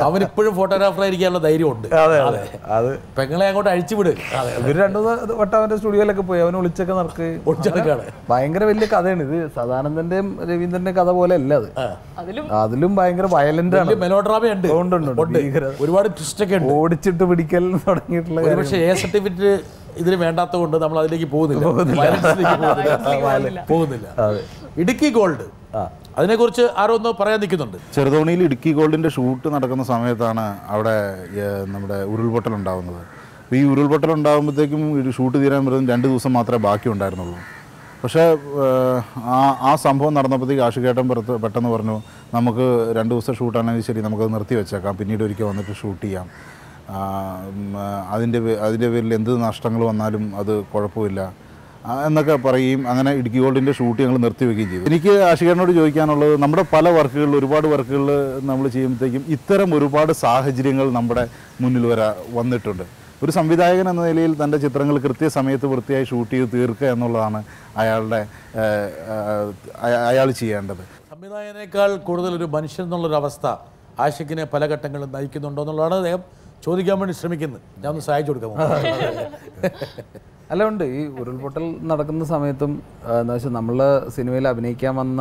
അവനിപ്പോഴും ഫോട്ടോഗ്രാഫർ ആയിരിക്കാനുള്ള ധൈര്യമുണ്ട്. അതെ അതെ, അത് പെങ്ങളെ അങ്ങോട്ട് അഴിച്ചുവിടുക. ഇവർ 2 വട്ടം അവന്റെ സ്റ്റുഡിയോയിലൊക്കെ പോയി അവനെ ഒളിച്ചൊക്കെ നടക്കുകയാണ്. ഭയങ്കര വലിയ കഥയാണ് ഇത്. സദാനന്ദന്റെയും രവീന്ദ്രന്റെ കഥ പോലെ അല്ല അത്. അതിലും ഭയങ്കര വയലന്റ് ആണ്. മെലോഡ്രാമയുണ്ട്, ഒരുപാട് ട്വിസ്റ്റ് ഒക്കെ ഉണ്ട്. ഓടിച്ചിട്ട് പിടിക്കൽ തുടങ്ങിയിട്ടുള്ള. പക്ഷേ എ സർട്ടിഫിക്കറ്റ് ഇതിന് വേണ്ടാത്തത് കൊണ്ട് നമ്മൾ അതിലേക്ക് പോകുന്നില്ല. ഇടുക്കി ഗോൾഡ്, അതിനെക്കുറിച്ച് ആരോ ഒന്ന് പറയാൻ നിൽക്കുന്നുണ്ട്. ചെറുതോണിയിൽ ഇടുക്കി ഗോൾഡിൻ്റെ ഷൂട്ട് നടക്കുന്ന സമയത്താണ് അവിടെ നമ്മുടെ ഉരുൾപൊട്ടൽ ഉണ്ടാകുന്നത്. അപ്പോൾ ഈ ഉരുൾപൊട്ടൽ ഉണ്ടാകുമ്പോഴത്തേക്കും ഷൂട്ട് തീരാൻ വരുന്നത് 2 ദിവസം മാത്രമേ ബാക്കി ഉണ്ടായിരുന്നുള്ളൂ. പക്ഷേ ആ സംഭവം നടന്നപ്പോഴത്തേക്ക് ആഷികേട്ടൻ പെട്ടെന്ന് പറഞ്ഞു, നമുക്ക് 2 ദിവസം ഷൂട്ടാണെങ്കിൽ ശരി, നമുക്കത് നിർത്തി വെച്ചേക്കാം, പിന്നീട് ഒരിക്കൽ വന്നിട്ട് ഷൂട്ട് ചെയ്യാം. അതിൻ്റെ പേരിൽ എന്ത് നഷ്ടങ്ങൾ വന്നാലും അത് കുഴപ്പമില്ല എന്നൊക്കെ പറയുകയും അങ്ങനെ ഇടുക്കി ഗോൾഡിൻ്റെ ഷൂട്ട് ഞങ്ങൾ നിർത്തിവെക്കുകയും ചെയ്തു. എനിക്ക് ആഷികേട്ടനോട് ചോദിക്കാനുള്ളത്, നമ്മുടെ പല വർക്കുകളിൽ, ഒരുപാട് വർക്കുകളിൽ നമ്മൾ ചെയ്യുമ്പോഴത്തേക്കും ഇത്തരം ഒരുപാട് സാഹചര്യങ്ങൾ നമ്മുടെ മുന്നിൽ വന്നിട്ടുണ്ട്. ഒരു സംവിധായകൻ എന്ന നിലയിൽ തൻ്റെ ചിത്രങ്ങൾ കൃത്യസമയത്ത് വൃത്തിയായി ഷൂട്ട് ചെയ്ത് തീർക്കുക എന്നുള്ളതാണ് അയാൾ ചെയ്യേണ്ടത്. സംവിധായകനേക്കാൾ കൂടുതൽ ഒരു മനുഷ്യൻ എന്നുള്ളൊരവസ്ഥ ആഷിഖിനെ പല ഘട്ടങ്ങളും നയിക്കുന്നുണ്ടോ എന്നുള്ളതാണ് അദ്ദേഹം ചോദിക്കാൻ വേണ്ടി ശ്രമിക്കുന്നത്. ഞാൻ ഒന്ന് സഹായിച്ചു കൊടുക്കാം. അല്ല, ഉണ്ട്. ഈ ഉരുൾപൊട്ടൽ നടക്കുന്ന സമയത്തും എന്താ വെച്ചാൽ നമ്മൾ സിനിമയിൽ അഭിനയിക്കാൻ വന്ന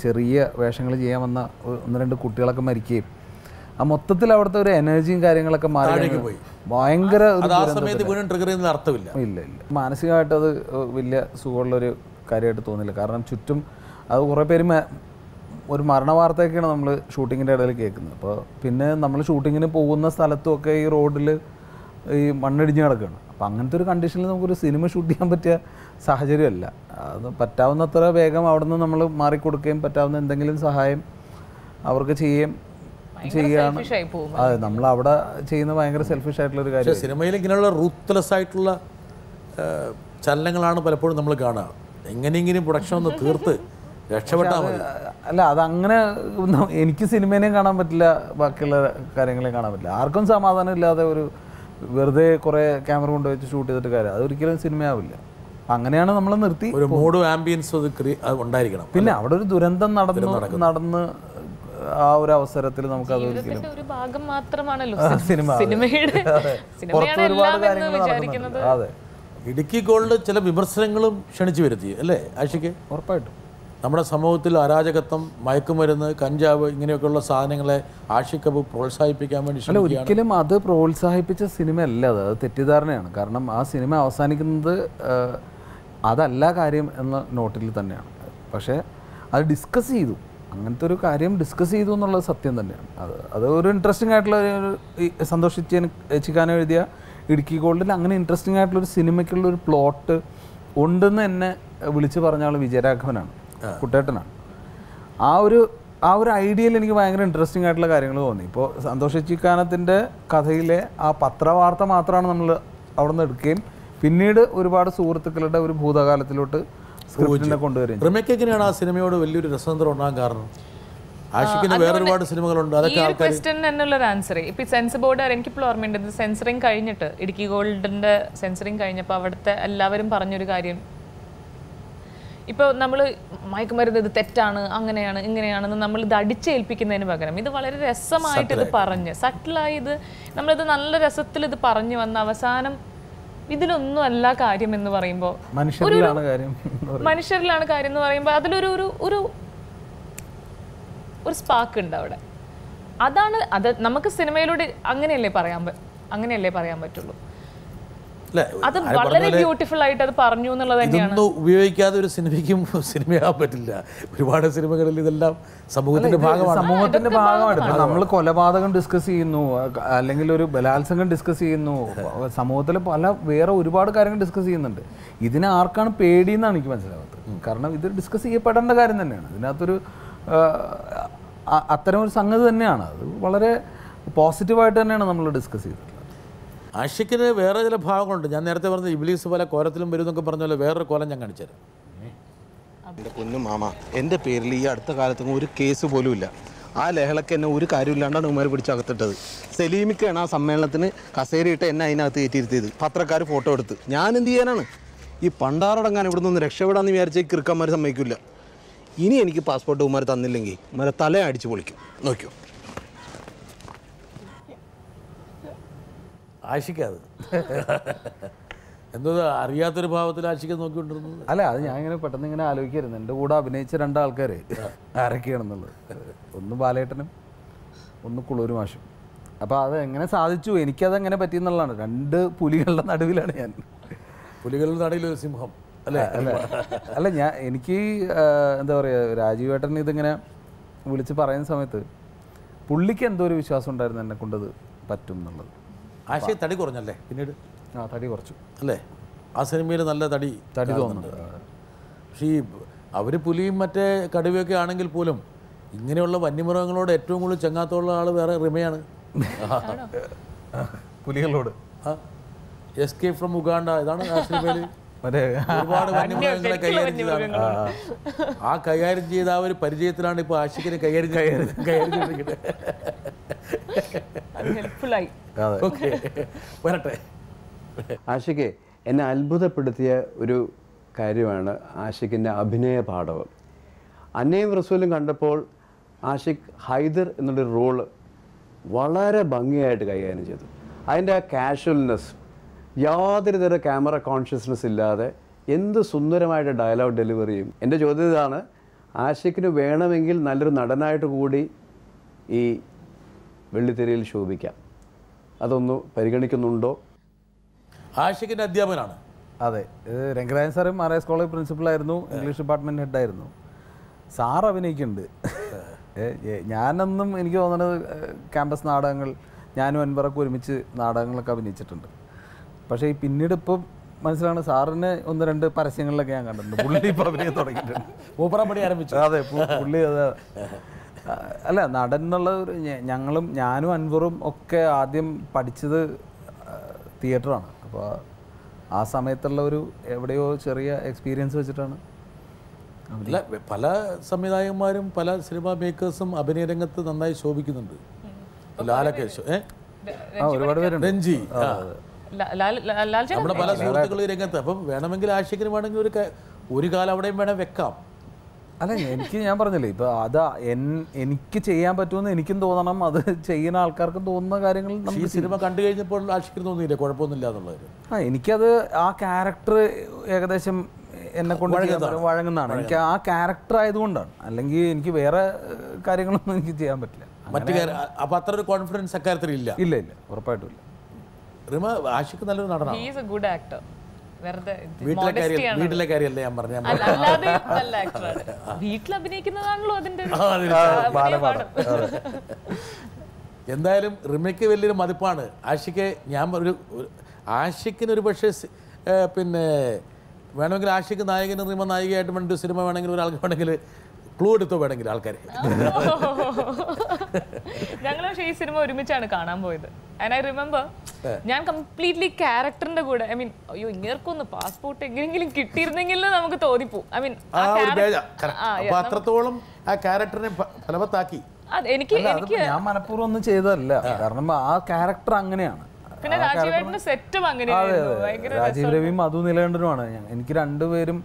ചെറിയ വേഷങ്ങൾ ചെയ്യാൻ വന്ന 1-2 കുട്ടികളൊക്കെ മരിക്കുകയും മൊത്തത്തിൽ അവിടുത്തെ ഒരു എനർജിയും കാര്യങ്ങളൊക്കെ മാറി പോയി. ഭയങ്കര ഇല്ല. മാനസികമായിട്ട് അത് വലിയ സുഖമുള്ളൊരു കാര്യമായിട്ട് തോന്നില്ല. കാരണം ചുറ്റും അത് കുറേ പേര് ഒരു മരണ വാർത്തയൊക്കെയാണ് നമ്മൾ ഷൂട്ടിങ്ങിൻ്റെ ഇടയിൽ കേൾക്കുന്നത്. അപ്പോൾ പിന്നെ നമ്മൾ ഷൂട്ടിങ്ങിന് പോകുന്ന സ്ഥലത്തുമൊക്കെ ഈ റോഡിൽ ഈ മണ്ണിടിഞ്ഞ് കിടക്കുകയാണ്. അപ്പോൾ അങ്ങനത്തെ ഒരു കണ്ടീഷനിൽ നമുക്കൊരു സിനിമ ഷൂട്ട് ചെയ്യാൻ പറ്റിയ സാഹചര്യമല്ല. അത് പറ്റാവുന്നത്ര വേഗം അവിടെ നിന്ന് നമ്മൾ മാറിക്കൊടുക്കുകയും പറ്റാവുന്ന എന്തെങ്കിലും സഹായം അവർക്ക് ചെയ്യുകയാണ്. അതെ, നമ്മൾ അവിടെ ചെയ്യുന്ന ഭയങ്കര സെൽഫിഷ് ആയിട്ടുള്ള ഒരു കാര്യം. സിനിമയിൽ ഇങ്ങനെയുള്ള റൂത്ത്ലെസ് ആയിട്ടുള്ള ചലനങ്ങളാണ് പലപ്പോഴും നമ്മൾ കാണുക. എങ്ങനെയെങ്കിലും പ്രൊഡക്ഷൻ ഒന്ന് തീർത്ത് രക്ഷപ്പെട്ടാൽ മതി. അല്ല, അതങ്ങനെ എനിക്ക് സിനിമേനെയും കാണാൻ പറ്റില്ല, ബാക്കിയുള്ള കാര്യങ്ങളെയും കാണാൻ പറ്റില്ല. ആർക്കും സമാധാനം ഇല്ലാതെ ഒരു വെറുതെ കുറേ ക്യാമറ കൊണ്ടുവച്ച് ഷൂട്ട് ചെയ്തിട്ട് കാര്യം അതൊരിക്കലും സിനിമയാവില്ല. അങ്ങനെയാണ് നമ്മൾ നിർത്തി. ഒരു മൂഡ് ആംബിയൻസ് ഉണ്ടായിരിക്കണം. പിന്നെ അവിടെ ഒരു ദുരന്തം നടന്ന് ആ ഒരു അവസരത്തിൽ നമുക്ക് അത് ഒരിക്കലും ഒരു ഭാഗം മാത്രമാണല്ലോ സിനിമയുടെ ഒരുപാട് കാര്യങ്ങൾ. അതെ, ഇടുക്കി ഗോൾഡ് ചില വിമർശനങ്ങളും ക്ഷണിച്ചു വരുത്തി അല്ലേ ആഷിക്ക്? ഉറപ്പായിട്ടും. നമ്മുടെ സമൂഹത്തിൽ അരാജകത്വം, മയക്കുമരുന്ന്, കഞ്ചാവ് ഇങ്ങനെയൊക്കെയുള്ള സാധനങ്ങളെ ആഷിഖ് അബു പ്രോത്സാഹിപ്പിക്കാൻ വേണ്ടി അല്ല, ഒരിക്കലും അത് പ്രോത്സാഹിപ്പിച്ച സിനിമ അല്ല. അത് തെറ്റിദ്ധാരണയാണ്. കാരണം ആ സിനിമ അവസാനിക്കുന്നത് അതല്ല കാര്യം എന്ന നോട്ടിൽ തന്നെയാണ്. പക്ഷേ അത് ഡിസ്കസ് ചെയ്തു, അങ്ങനത്തെ ഒരു കാര്യം ഡിസ്കസ് ചെയ്തു എന്നുള്ളത് സത്യം തന്നെയാണ്. അത് ഒരു ഇൻട്രസ്റ്റിംഗ് ആയിട്ടുള്ള ചിക്കാനോ എഴുതിയ ഇടുക്കി ഗോൾഡിൽ അങ്ങനെ ഇൻട്രസ്റ്റിംഗ് ആയിട്ടുള്ളൊരു സിനിമയ്ക്കുള്ളൊരു പ്ലോട്ട് ഉണ്ടെന്ന് എന്നെ വിളിച്ച് പറഞ്ഞ ആൾ വിജയരാഘവനാണ്, കുട്ടേട്ടനാണ്. ആ ഒരു ഐഡിയയിൽ എനിക്ക് ഭയങ്കര ഇൻട്രസ്റ്റിംഗ് ആയിട്ടുള്ള കാര്യങ്ങൾ തോന്നി. ഇപ്പോൾ സന്തോഷ് ചിക്കാനത്തിൻ്റെ കഥയിലെ ആ പത്രവാർത്ത മാത്രമാണ് നമ്മൾ അവിടെ നിന്ന് എടുക്കുകയും പിന്നീട് ഒരുപാട് സുഹൃത്തുക്കളുടെ ഒരു ഭൂതകാലത്തിലോട്ട് സ്ക്രിപ്റ്റിനെ കൊണ്ടുവരും. എങ്ങനെയാണ് ആ സിനിമയോട് വലിയൊരു രസതന്ത്രം ഉണ്ടാകാൻ കാരണം? ആഷിഖിന് വേറെ ഒരുപാട് സിനിമകളുണ്ട്. എന്നുള്ളൊരു ആൻസർ ഇപ്പൊ സെൻസർ ബോർഡ് എനിക്കിപ്പോൾ ഓർമ്മയുണ്ട്. സെൻസറിങ് കഴിഞ്ഞിട്ട് ഇടുക്കി ഗോൾഡിന്റെ സെൻസറിങ് കഴിഞ്ഞപ്പോൾ അവിടുത്തെ എല്ലാവരും പറഞ്ഞൊരു കാര്യം, ഇപ്പോൾ നമ്മൾ മയക്കുമരുന്ന് ഇത് തെറ്റാണ്, അങ്ങനെയാണ് ഇങ്ങനെയാണെന്ന് നമ്മൾ ഇത് അടിച്ചേൽപ്പിക്കുന്നതിന് പകരം ഇത് വളരെ രസമായിട്ട് ഇത് പറഞ്ഞ് സട്ടിലായി ഇത് നമ്മളിത് നല്ല രസത്തിൽ ഇത് പറഞ്ഞു വന്ന അവസാനം ഇതിലൊന്നും അല്ല കാര്യം എന്ന് പറയുമ്പോൾ മനുഷ്യരിലാണ് കാര്യം എന്ന് പറയുമ്പോൾ അതിലൊരു ഒരു ഒരു സ്പാർക്ക് ഉണ്ട് അവിടെ. അത് നമുക്ക് സിനിമയിലൂടെ അങ്ങനെയല്ലേ പറയാൻ പറ്റുള്ളൂ. അത് വളരെ ബ്യൂട്ടിഫുൾ ആയിട്ട് അത് പറഞ്ഞു എന്നുള്ളത് തന്നെയാണ്. ഉപയോഗിക്കാതെ ഒരു സിനിമയാകാൻ പറ്റില്ല. ഒരുപാട് സിനിമകളിൽ ഇതെല്ലാം സമൂഹത്തിന്റെ ഭാഗമായിട്ട് നമ്മൾ കൊലപാതകം ഡിസ്കസ് ചെയ്യുന്നു, അല്ലെങ്കിൽ ഒരു ബലാത്സംഗം ഡിസ്കസ് ചെയ്യുന്നു, സമൂഹത്തിലെ വേറെ ഒരുപാട് കാര്യങ്ങൾ ഡിസ്കസ് ചെയ്യുന്നുണ്ട്. ഇതിനെ ആർക്കാണ് പേടിയെന്നാണ് എനിക്ക് മനസ്സിലാവുന്നത്. കാരണം ഇത് ഡിസ്കസ് ചെയ്യപ്പെടേണ്ട കാര്യം തന്നെയാണ്. ഇതിനകത്തൊരു അത്തരം ഒരു സംഗതി തന്നെയാണ്. അത് വളരെ പോസിറ്റീവായിട്ട് തന്നെയാണ് നമ്മൾ ഡിസ്കസ് ചെയ്തിട്ടുള്ളത്. ആഷിക്കിന് വേറെ ചില ഭാഗങ്ങളുണ്ട്. ഞാൻ നേരത്തെ പറഞ്ഞ ഇബ്ലീസ് പോലെ കോലത്തിലും വരും എന്നൊക്കെ പറഞ്ഞ പോലെ വേറൊരു കോലം ഞാൻ കാണിച്ചുതരാം. എൻ്റെ പൊന്നു മാമ, എൻ്റെ പേരിൽ ഈ അടുത്ത കാലത്തൊന്നും ഒരു കേസ് പോലും ഇല്ല. ആ ലഹളക്ക് എന്നെ ഒരു കാര്യമില്ലാണ്ടാണ് ഉമ്മാർ പിടിച്ചകത്തിട്ടത്. സലീമിക്കാണ് ആ സമ്മേളനത്തിന് കസേരയിട്ട് എന്നെ അതിനകത്ത് കയറ്റിയിരുത്തിയത്. പത്രക്കാർ ഫോട്ടോ എടുത്ത്. ഞാൻ എന്ത് ചെയ്യാനാണ്? ഈ പണ്ടാറടങ്ങാൻ ഇവിടെ നിന്ന് രക്ഷപ്പെടാമെന്ന് വിചാരിച്ച കിറുക്കന്മാർ സമ്മതിക്കില്ല. ഇനി എനിക്ക് പാസ്പോർട്ട് ഉമ്മാർ തന്നില്ലെങ്കിൽ ഉമ്മാരെ തല അടിച്ച് പൊളിക്കും. നോക്കിയോ ആഷിക്കത് എന്തോ അറിയാത്തൊരു ഭാവത്തിൽ ആഷിക്ക് നോക്കിക്കൊണ്ടിരുന്നത്. അല്ല, അത് ഞാൻ ഇങ്ങനെ പെട്ടെന്ന് ഇങ്ങനെ ആലോചിക്കായിരുന്നു. എൻ്റെ കൂടെ അഭിനയിച്ച 2 ആൾക്കാർ ആരൊക്കെയാണെന്നുള്ളത്. ഒന്ന് ബാലേട്ടനും ഒന്ന് കുളൂര് മാഷും. അപ്പോൾ അത് എങ്ങനെ സാധിച്ചു, എനിക്കതെങ്ങനെ പറ്റിയെന്നുള്ളതാണ്. 2 പുലികളുടെ നടുവിലാണ് ഞാൻ. പുലികളുടെ നടുവിലൊരു സിംഹം അല്ലേ? അല്ല എനിക്ക് എന്താ പറയുക, രാജീവേട്ടൻ ഇതിങ്ങനെ വിളിച്ച് പറയുന്ന സമയത്ത് പുള്ളിക്ക് എന്തോ ഒരു വിശ്വാസം ഉണ്ടായിരുന്നു എന്നെ കൊണ്ടത് പറ്റും എന്നുള്ളത്. ആശയം തടി കുറഞ്ഞല്ലേ പിന്നീട്? തടി കുറച്ചു അല്ലേ? ആ സിനിമയിൽ നല്ല തടി തോന്നുന്നുണ്ട്. പക്ഷേ ഈ അവർ പുലിയും മറ്റേ കടുവയൊക്കെ ആണെങ്കിൽ പോലും ഇങ്ങനെയുള്ള വന്യമൃഗങ്ങളോട് ഏറ്റവും കൂടുതൽ ചെങ്ങാത്തുള്ള ആൾ വേറെ റിമയാണ്. പുലികളോട് എസ്കേപ്പ് ഫ്രം ഉഗാണ്ട, ഇതാണ് ആ സിനിമയിൽ ഒരുപാട് വന്യമൃഗങ്ങളെ കൈകാര്യം ചെയ്താണ്. ആ കൈകാര്യം ചെയ്ത ആ ഒരു പരിചയത്തിലാണ് ഇപ്പോൾ ആഷിക്കിനെ കൈകാര്യം ചെയ്തിരിക്കുന്നത്. വരട്ടെ. ആഷിക്ക് എന്നെ അത്ഭുതപ്പെടുത്തിയ ഒരു കാര്യമാണ് ആഷിക്കിൻ്റെ അഭിനയ പാഠവം. അന്നയും റസൂലും കണ്ടപ്പോൾ ആഷിഖ് ഹൈദർ എന്നുള്ളൊരു റോള് വളരെ ഭംഗിയായിട്ട് കൈകാര്യം ചെയ്തു. അതിൻ്റെ ആ കാഷ്വൽനെസ്, യാതൊരു തരം ക്യാമറ കോൺഷ്യസ്നെസ് ഇല്ലാതെ എന്ത് സുന്ദരമായിട്ട് ഡയലോഗ് ഡെലിവറിയും. എൻ്റെ ചോദ്യം ഇതാണ്, ആഷിക്കിന് വേണമെങ്കിൽ നല്ലൊരു നടനായിട്ട് കൂടി ഈ വെള്ളിത്തിരയിൽ ശോഭിക്കാം. അതൊന്ന് പരിഗണിക്കുന്നുണ്ടോ? ആഷിക്കിൻ്റെ അധ്യാപകനാണ്. അതെ, രംഗരാജൻ സാറും RS കോളേജ് പ്രിൻസിപ്പളായിരുന്നു, ഇംഗ്ലീഷ് ഡിപ്പാർട്ട്മെൻറ്റ് ഹെഡായിരുന്നു. സാർ അഭിനയിക്കുന്നുണ്ട്. ഞാനൊന്നും എനിക്ക് തോന്നുന്നത് ക്യാമ്പസ് നാടകങ്ങൾ ഞാനും അൻവറൊക്കെ ഒരുമിച്ച് നാടകങ്ങളൊക്കെ അഭിനയിച്ചിട്ടുണ്ട്. പക്ഷേ ഈ പിന്നീട് ഇപ്പം മനസ്സിലാണ് സാറിന് 1-2 പരസ്യങ്ങളിലൊക്കെ ഞാൻ കണ്ടിട്ടുണ്ട്. പുള്ളി ഇപ്പോൾ അഭിനയം തുടങ്ങിയിട്ടുണ്ട്. മൂപ്പറപ്പടി ആരംഭിച്ചു. അതെ, പുള്ളി അതെ. അല്ല, നടൻ എന്നുള്ള ഒരു ഞാനും അൻവറും ഒക്കെ ആദ്യം പഠിച്ചത് തിയേറ്ററാണ്. അപ്പോൾ ആ സമയത്തുള്ള ഒരു എവിടെയോ ചെറിയ എക്സ്പീരിയൻസ് വെച്ചിട്ടാണ്. അല്ല, പല സംവിധായകന്മാരും പല സിനിമാ മേക്കേഴ്സും അഭിനയ രംഗത്ത് നന്നായി ശോഭിക്കുന്നുണ്ട്. ലാലകേശ്, ഒരുപാട് പേരുണ്ട്. രഞ്ജി, നമ്മുടെ പല സുഹൃത്തുക്കൾ ഈ രംഗത്ത്. അപ്പം വേണമെങ്കിൽ ആഷിക്കിന് വേണമെങ്കിൽ ഒരു കാലം അവിടെയും വേണം വെക്കാം. അല്ല, ഞാൻ പറഞ്ഞില്ലേ, ഇപ്പോൾ അതാ എനിക്ക് ചെയ്യാൻ പറ്റുമെന്ന് എനിക്കും തോന്നണം, അത് ചെയ്യുന്ന ആൾക്കാർക്കും തോന്നുന്ന കാര്യങ്ങൾ ഈ സിനിമ കണ്ടു കഴിഞ്ഞപ്പോൾ ആഷിക്കിന് തോന്നിയില്ല കുഴപ്പമൊന്നുമില്ല എന്നുള്ളത്? എനിക്കത് ആ ക്യാരക്ടർ ഏകദേശം എന്നെ കൊണ്ട് വഴങ്ങുന്നതാണ്. എനിക്ക് ആ ക്യാരക്ടർ ആയതുകൊണ്ടാണ്. അല്ലെങ്കിൽ എനിക്ക് വേറെ കാര്യങ്ങളൊന്നും എനിക്ക് ചെയ്യാൻ പറ്റില്ല. അപ്പൊ അത്ര ഒരു കോൺഫിഡൻസ് അക്കാര്യത്തിൽ ഇല്ല? ഇല്ല, ഉറപ്പായിട്ടും ഇല്ല. റിമ, ആഷിഖ് നല്ലൊരു നടനാണ്. He is A good actor. വീട്ടിലെ കാര്യമല്ലേ ഞാൻ പറഞ്ഞ? വീട്ടിൽ അഭിനയിക്കുന്നതാണല്ലോ അതിന്റെ. എന്തായാലും റിമയ്ക്ക് വലിയൊരു മതിപ്പാണ്. ആഷിക്കിനൊരു പക്ഷേ പിന്നെ വേണമെങ്കിൽ ആഷിക്ക് നായകന് റിമ നായികയായിട്ട് വേണ്ടി സിനിമ വേണമെങ്കിൽ ഒരാൾക്ക് വേണമെങ്കിൽ ക്ലൂ എടുത്തോ വേണമെങ്കിൽ ആൾക്കാരെ. ഞങ്ങൾ പക്ഷേ ഈ സിനിമ ഒരുമിച്ചാണ് കാണാൻ പോയത്. ആൻഡ് ഐ റിമെമ്പർ ഞാൻ കംപ്ലീറ്റ്ലി ക്യാരക്ടറിന്റെ കൂടെ, ഐ മീൻ, അയ്യോ ഇങ്ങനെയൊക്കൊന്ന് പാസ്പോർട്ട് എങ്ങനെയെങ്കിലും കിട്ടിയിരുന്നെങ്കിൽ നമുക്ക് തോന്നിപ്പോവും. ഐ മീൻ അത്രത്തോളം ആ ക്യാരക്ടറിനെ ഫലവത്താക്കി. എനിക്ക് ഞാൻ മനഃപൂർവ്വം ഒന്നും ചെയ്തതല്ല, കാരണം ആ ക്യാരക്ടർ അങ്ങനെയാണ്. പിന്നെ രാജീവേട്ടന്റെ സെറ്റും അങ്ങനെയായിരുന്നു. രാജീവ് രവിയും മധു നീലകണ്ഠനുമാണ്. എനിക്ക് 2 പേരും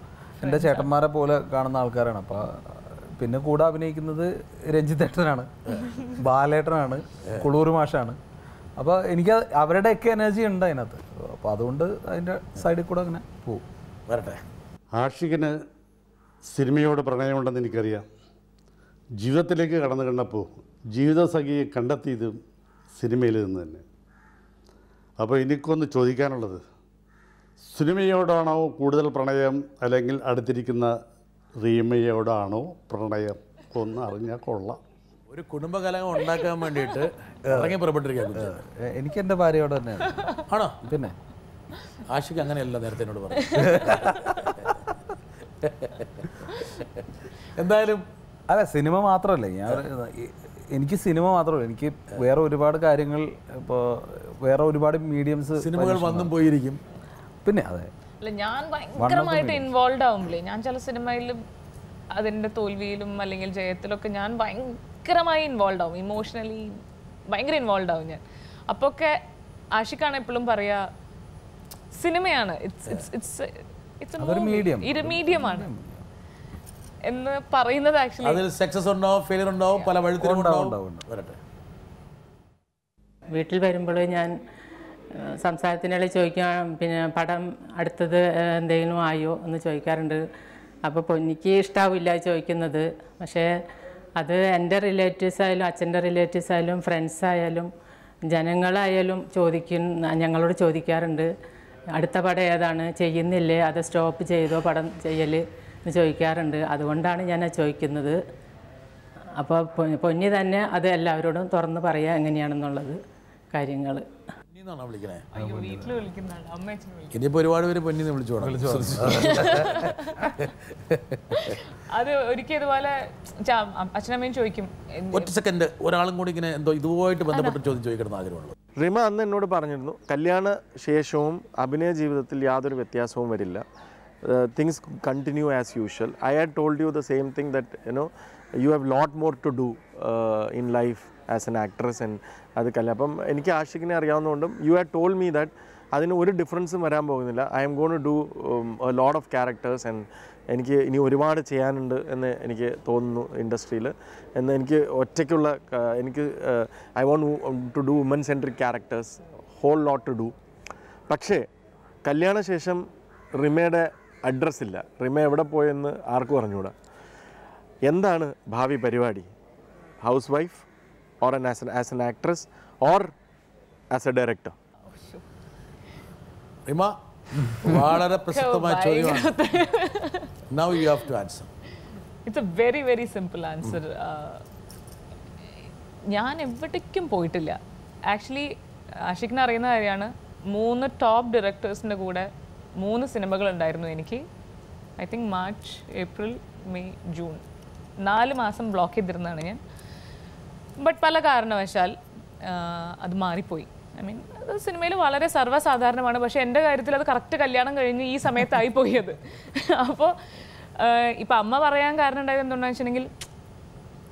എൻ്റെ ചേട്ടന്മാരെ പോലെ കാണുന്ന ആൾക്കാരാണ്. അപ്പോൾ പിന്നെ കൂടെ അഭിനയിക്കുന്നത് രഞ്ജിത്തേട്ടനാണ്, ബാലേട്ടനാണ്, കുളൂർ മാഷാണ്. അപ്പോൾ എനിക്ക് അവരുടെയൊക്കെ എനർജി ഉണ്ട് അതിനകത്ത്. അപ്പോൾ അതുകൊണ്ട് അതിൻ്റെ സൈഡിൽ കൂടെ അങ്ങനെ പോവും. വരട്ടെ. ആഷിഖിന് സിനിമയോട് പ്രണയമുണ്ടെന്ന് എനിക്കറിയാം. ജീവിതത്തിലേക്ക് കടന്നു കണ്ടപ്പോൾ ജീവിതസഖിയെ കണ്ടെത്തിയതും സിനിമയിൽ നിന്ന് തന്നെ. അപ്പോൾ എനിക്കൊന്ന് ചോദിക്കാനുള്ളത്, സിനിമയോടാണോ കൂടുതൽ പ്രണയം, അല്ലെങ്കിൽ അടുത്തിരിക്കുന്ന റീമയോടാണോ പ്രണയം? ഒന്ന് അറിഞ്ഞാൽ കൊള്ളാം. ഒരു കുടുംബകലഹം ഉണ്ടാക്കാൻ വേണ്ടിയിട്ട് ഇറങ്ങി പുറപ്പെട്ടിരിക്കുകയാണ്. എനിക്ക് എൻ്റെ ഭാര്യയോട് തന്നെയാണ്. ആണോ? പിന്നെ ആഷിക്ക് അങ്ങനെയല്ല, നേരത്തെ എന്നോട് പറഞ്ഞു. എന്തായാലും അല്ല, സിനിമ മാത്രമല്ല, എനിക്ക് സിനിമ മാത്രമല്ല, എനിക്ക് വേറെ ഒരുപാട് കാര്യങ്ങൾ, ഇപ്പോൾ വേറെ ഒരുപാട് മീഡിയംസ്, സിനിമകൾ വന്നും പോയിരിക്കും. പിന്നെ അതെ, അല്ല ഞാൻ ഭയങ്കരമായിട്ട് ഇൻവോൾവ് ആവുമ്പോഴേ, ഞാൻ ചില സിനിമയിലും അതിൻ്റെ തോൽവിയിലും അല്ലെങ്കിൽ ജയത്തിലൊക്കെ ഞാൻ ഭയങ്കരമായി ഇൻവോൾവ് ആവും, ഇമോഷണലി ഭയങ്കര ഇൻവോൾവ് ആവും ഞാൻ. അപ്പോൾ ഒക്കെ ആഷിഖാണ് എപ്പോഴും പറയാ സിനിമയാണ്, മീഡിയമാണ് എന്ന് പറയുന്നത്. ആക്ച്വലി അതിൽ സക്സസ് ഉണ്ടാവും, ഫെയിലിയർ ഉണ്ടാവും, പല വഴിത്തിരിവുണ്ടാവും. വീട്ടിൽ വരുമ്പോൾ ഞാൻ സംസാരത്തിനിടയിൽ ചോദിക്കാൻ, പിന്നെ പടം അടുത്തത് എന്തെങ്കിലും ആയോ എന്ന് ചോദിക്കാറുണ്ട്. അപ്പോൾ പൊന്നിക്ക് ഇഷ്ടാവില്ല ചോദിക്കുന്നത്. പക്ഷേ അത് എൻ്റെ റിലേറ്റീവ്സ് ആയാലും അച്ഛൻ്റെ റിലേറ്റീവ്സ് ആയാലും ഫ്രണ്ട്സ് ആയാലും ജനങ്ങളായാലും ഞങ്ങളോട് ചോദിക്കാറുണ്ട്, അടുത്ത പടം ഏതാണ്, ചെയ്യുന്നില്ലേ, അത് സ്റ്റോപ്പ് ചെയ്തോ പടം ചെയ്യൽ എന്ന് ചോദിക്കാറുണ്ട്. അതുകൊണ്ടാണ് ഞാൻ ചോദിക്കുന്നത്. അപ്പോൾ പൊന്നി തന്നെ അത് എല്ലാവരോടും തുറന്ന് പറയുക എങ്ങനെയാണെന്നുള്ളത് കാര്യങ്ങൾ. ഇനിയിപ്പോൾ ഒരുപാട് പേര് പൊന്നിന്ന് വിളിച്ചോളാം. അത് ഒരിക്കൽ ഇതുപോലെ അച്ഛനമ്മയും ചോദിക്കും. ഒറ്റ സെക്കൻഡ്, ഒരാളും കൂടി ഇങ്ങനെ എന്തോ ഇതുമായിട്ട് ബന്ധപ്പെട്ട് ചോദ്യം ചോദിക്കണം ആഗ്രഹമുള്ളൂ. റിമ അന്ന് എന്നോട് പറഞ്ഞിരുന്നു, കല്യാണ ശേഷവും അഭിനയ ജീവിതത്തിൽ യാതൊരു വ്യത്യാസവും വരില്ല, things continue as usual. I had told you the same thing that you have lot more to do in life as an actress. And അത് അപ്പം എനിക്ക് ആഷിഖിനെ അറിയാവുന്നതുകൊണ്ടും you had told me that അതിന് ഒരു ഡിഫറൻസും വരാൻ പോകുന്നില്ല. I'm gonna do a lot of characters and എനിക്ക് ഇനി ഒരുപാട് ചെയ്യാനുണ്ട് എന്ന് എനിക്ക് തോന്നുന്നു ഇൻഡസ്ട്രിയിൽ. എന്ന് എനിക്ക് ഒറ്റയ്ക്കുള്ള എനിക്ക് I want to do woman centric characters, whole lot to do. പക്ഷേ കല്യാണശേഷം റിമയുടെ അഡ്രസ്സില്ല, റിമ എവിടെ പോയെന്ന് ആർക്കും അറിഞ്ഞുകൂടാ. എന്താണ് ഭാവി പരിപാടി? House wife or as an actress or as A director? Rima, വളരെ പ്രസക്തമായ ചോദ്യമാണ്. Now you have to answer. It's a very very simple answer. ഞാൻ എവിടേക്കും പോയിട്ടില്ല. ആക്ച്വലി ആഷിഖിനെ അറിയുന്ന കാര്യമാണ്, 3 ടോപ്പ് ഡയറക്ടേഴ്സിൻ്റെ കൂടെ 3 സിനിമകൾ ഉണ്ടായിരുന്നു എനിക്ക്. I think March, April, May, June 4 മാസം ബ്ലോക്ക് ചെയ്തിരുന്നതാണ് ഞാൻ. ബട്ട് പല കാരണവശാൽ അത് മാറിപ്പോയി. ഐ മീൻ അത് സിനിമയിൽ വളരെ സർവ്വസാധാരണമാണ്. പക്ഷേ എൻ്റെ കാര്യത്തിൽ അത് കറക്റ്റ് കല്യാണം കഴിഞ്ഞ് ഈ സമയത്തായി പോയി അത്. അപ്പോൾ ഇപ്പം അമ്മ പറയാൻ കാരണം ഉണ്ടായത് എന്തുകൊണ്ടാണെന്ന് വെച്ചിട്ടുണ്ടെങ്കിൽ,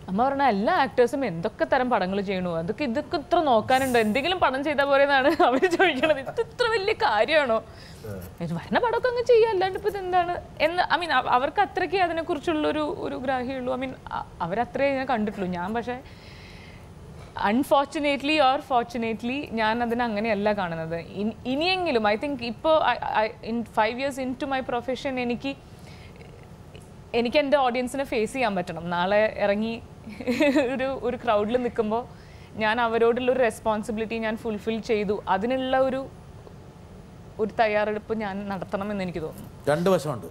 അമ്മ പറഞ്ഞാൽ എല്ലാ ആക്ടേഴ്സും എന്തൊക്കെ തരം പടങ്ങൾ ചെയ്യണു, ഇതൊക്കെ ഇത്ര നോക്കാനുണ്ടോ, എന്തെങ്കിലും പടം ചെയ്താൽ പോലെന്നാണ് അവർ ചോദിക്കണത്. ഇത്ര വലിയ കാര്യമാണോ, വരുന്ന പടമൊക്കെ അങ്ങ് ചെയ്യുക, അല്ലാണ്ട് ഇപ്പോൾ ഇതെന്താണ് എന്ന്. ഐ മീൻ അവർക്ക് അത്രയ്ക്ക് അതിനെക്കുറിച്ചുള്ളൊരു ഗ്രാഹ്യമുള്ളൂ. ഐ മീൻ അവരത്രേ ഞാൻ കണ്ടിട്ടുള്ളൂ. ഞാൻ പക്ഷേ അൺഫോർച്ചുനേറ്റ്ലി ഓർ ഫോർച്ചുനേറ്റ്ലി ഞാൻ അതിനെ അങ്ങനെയല്ല കാണുന്നത്. ഇനിയെങ്കിലും ഐ തിങ്ക് ഇപ്പോൾ 5 years into my profession എനിക്ക് എൻ്റെ ഓഡിയൻസിനെ ഫേസ് ചെയ്യാൻ പറ്റണം. നാളെ ഇറങ്ങി ഒരു ക്രൗഡിൽ നിൽക്കുമ്പോൾ ഞാൻ അവരോടുള്ളൊരു റെസ്പോൺസിബിലിറ്റി ഞാൻ ഫുൾഫിൽ ചെയ്തു. അതിനുള്ള ഒരു തയ്യാറെടുപ്പ് ഞാൻ നടത്തണമെന്ന് എനിക്ക് തോന്നുന്നു. 2 വശമുണ്ട്.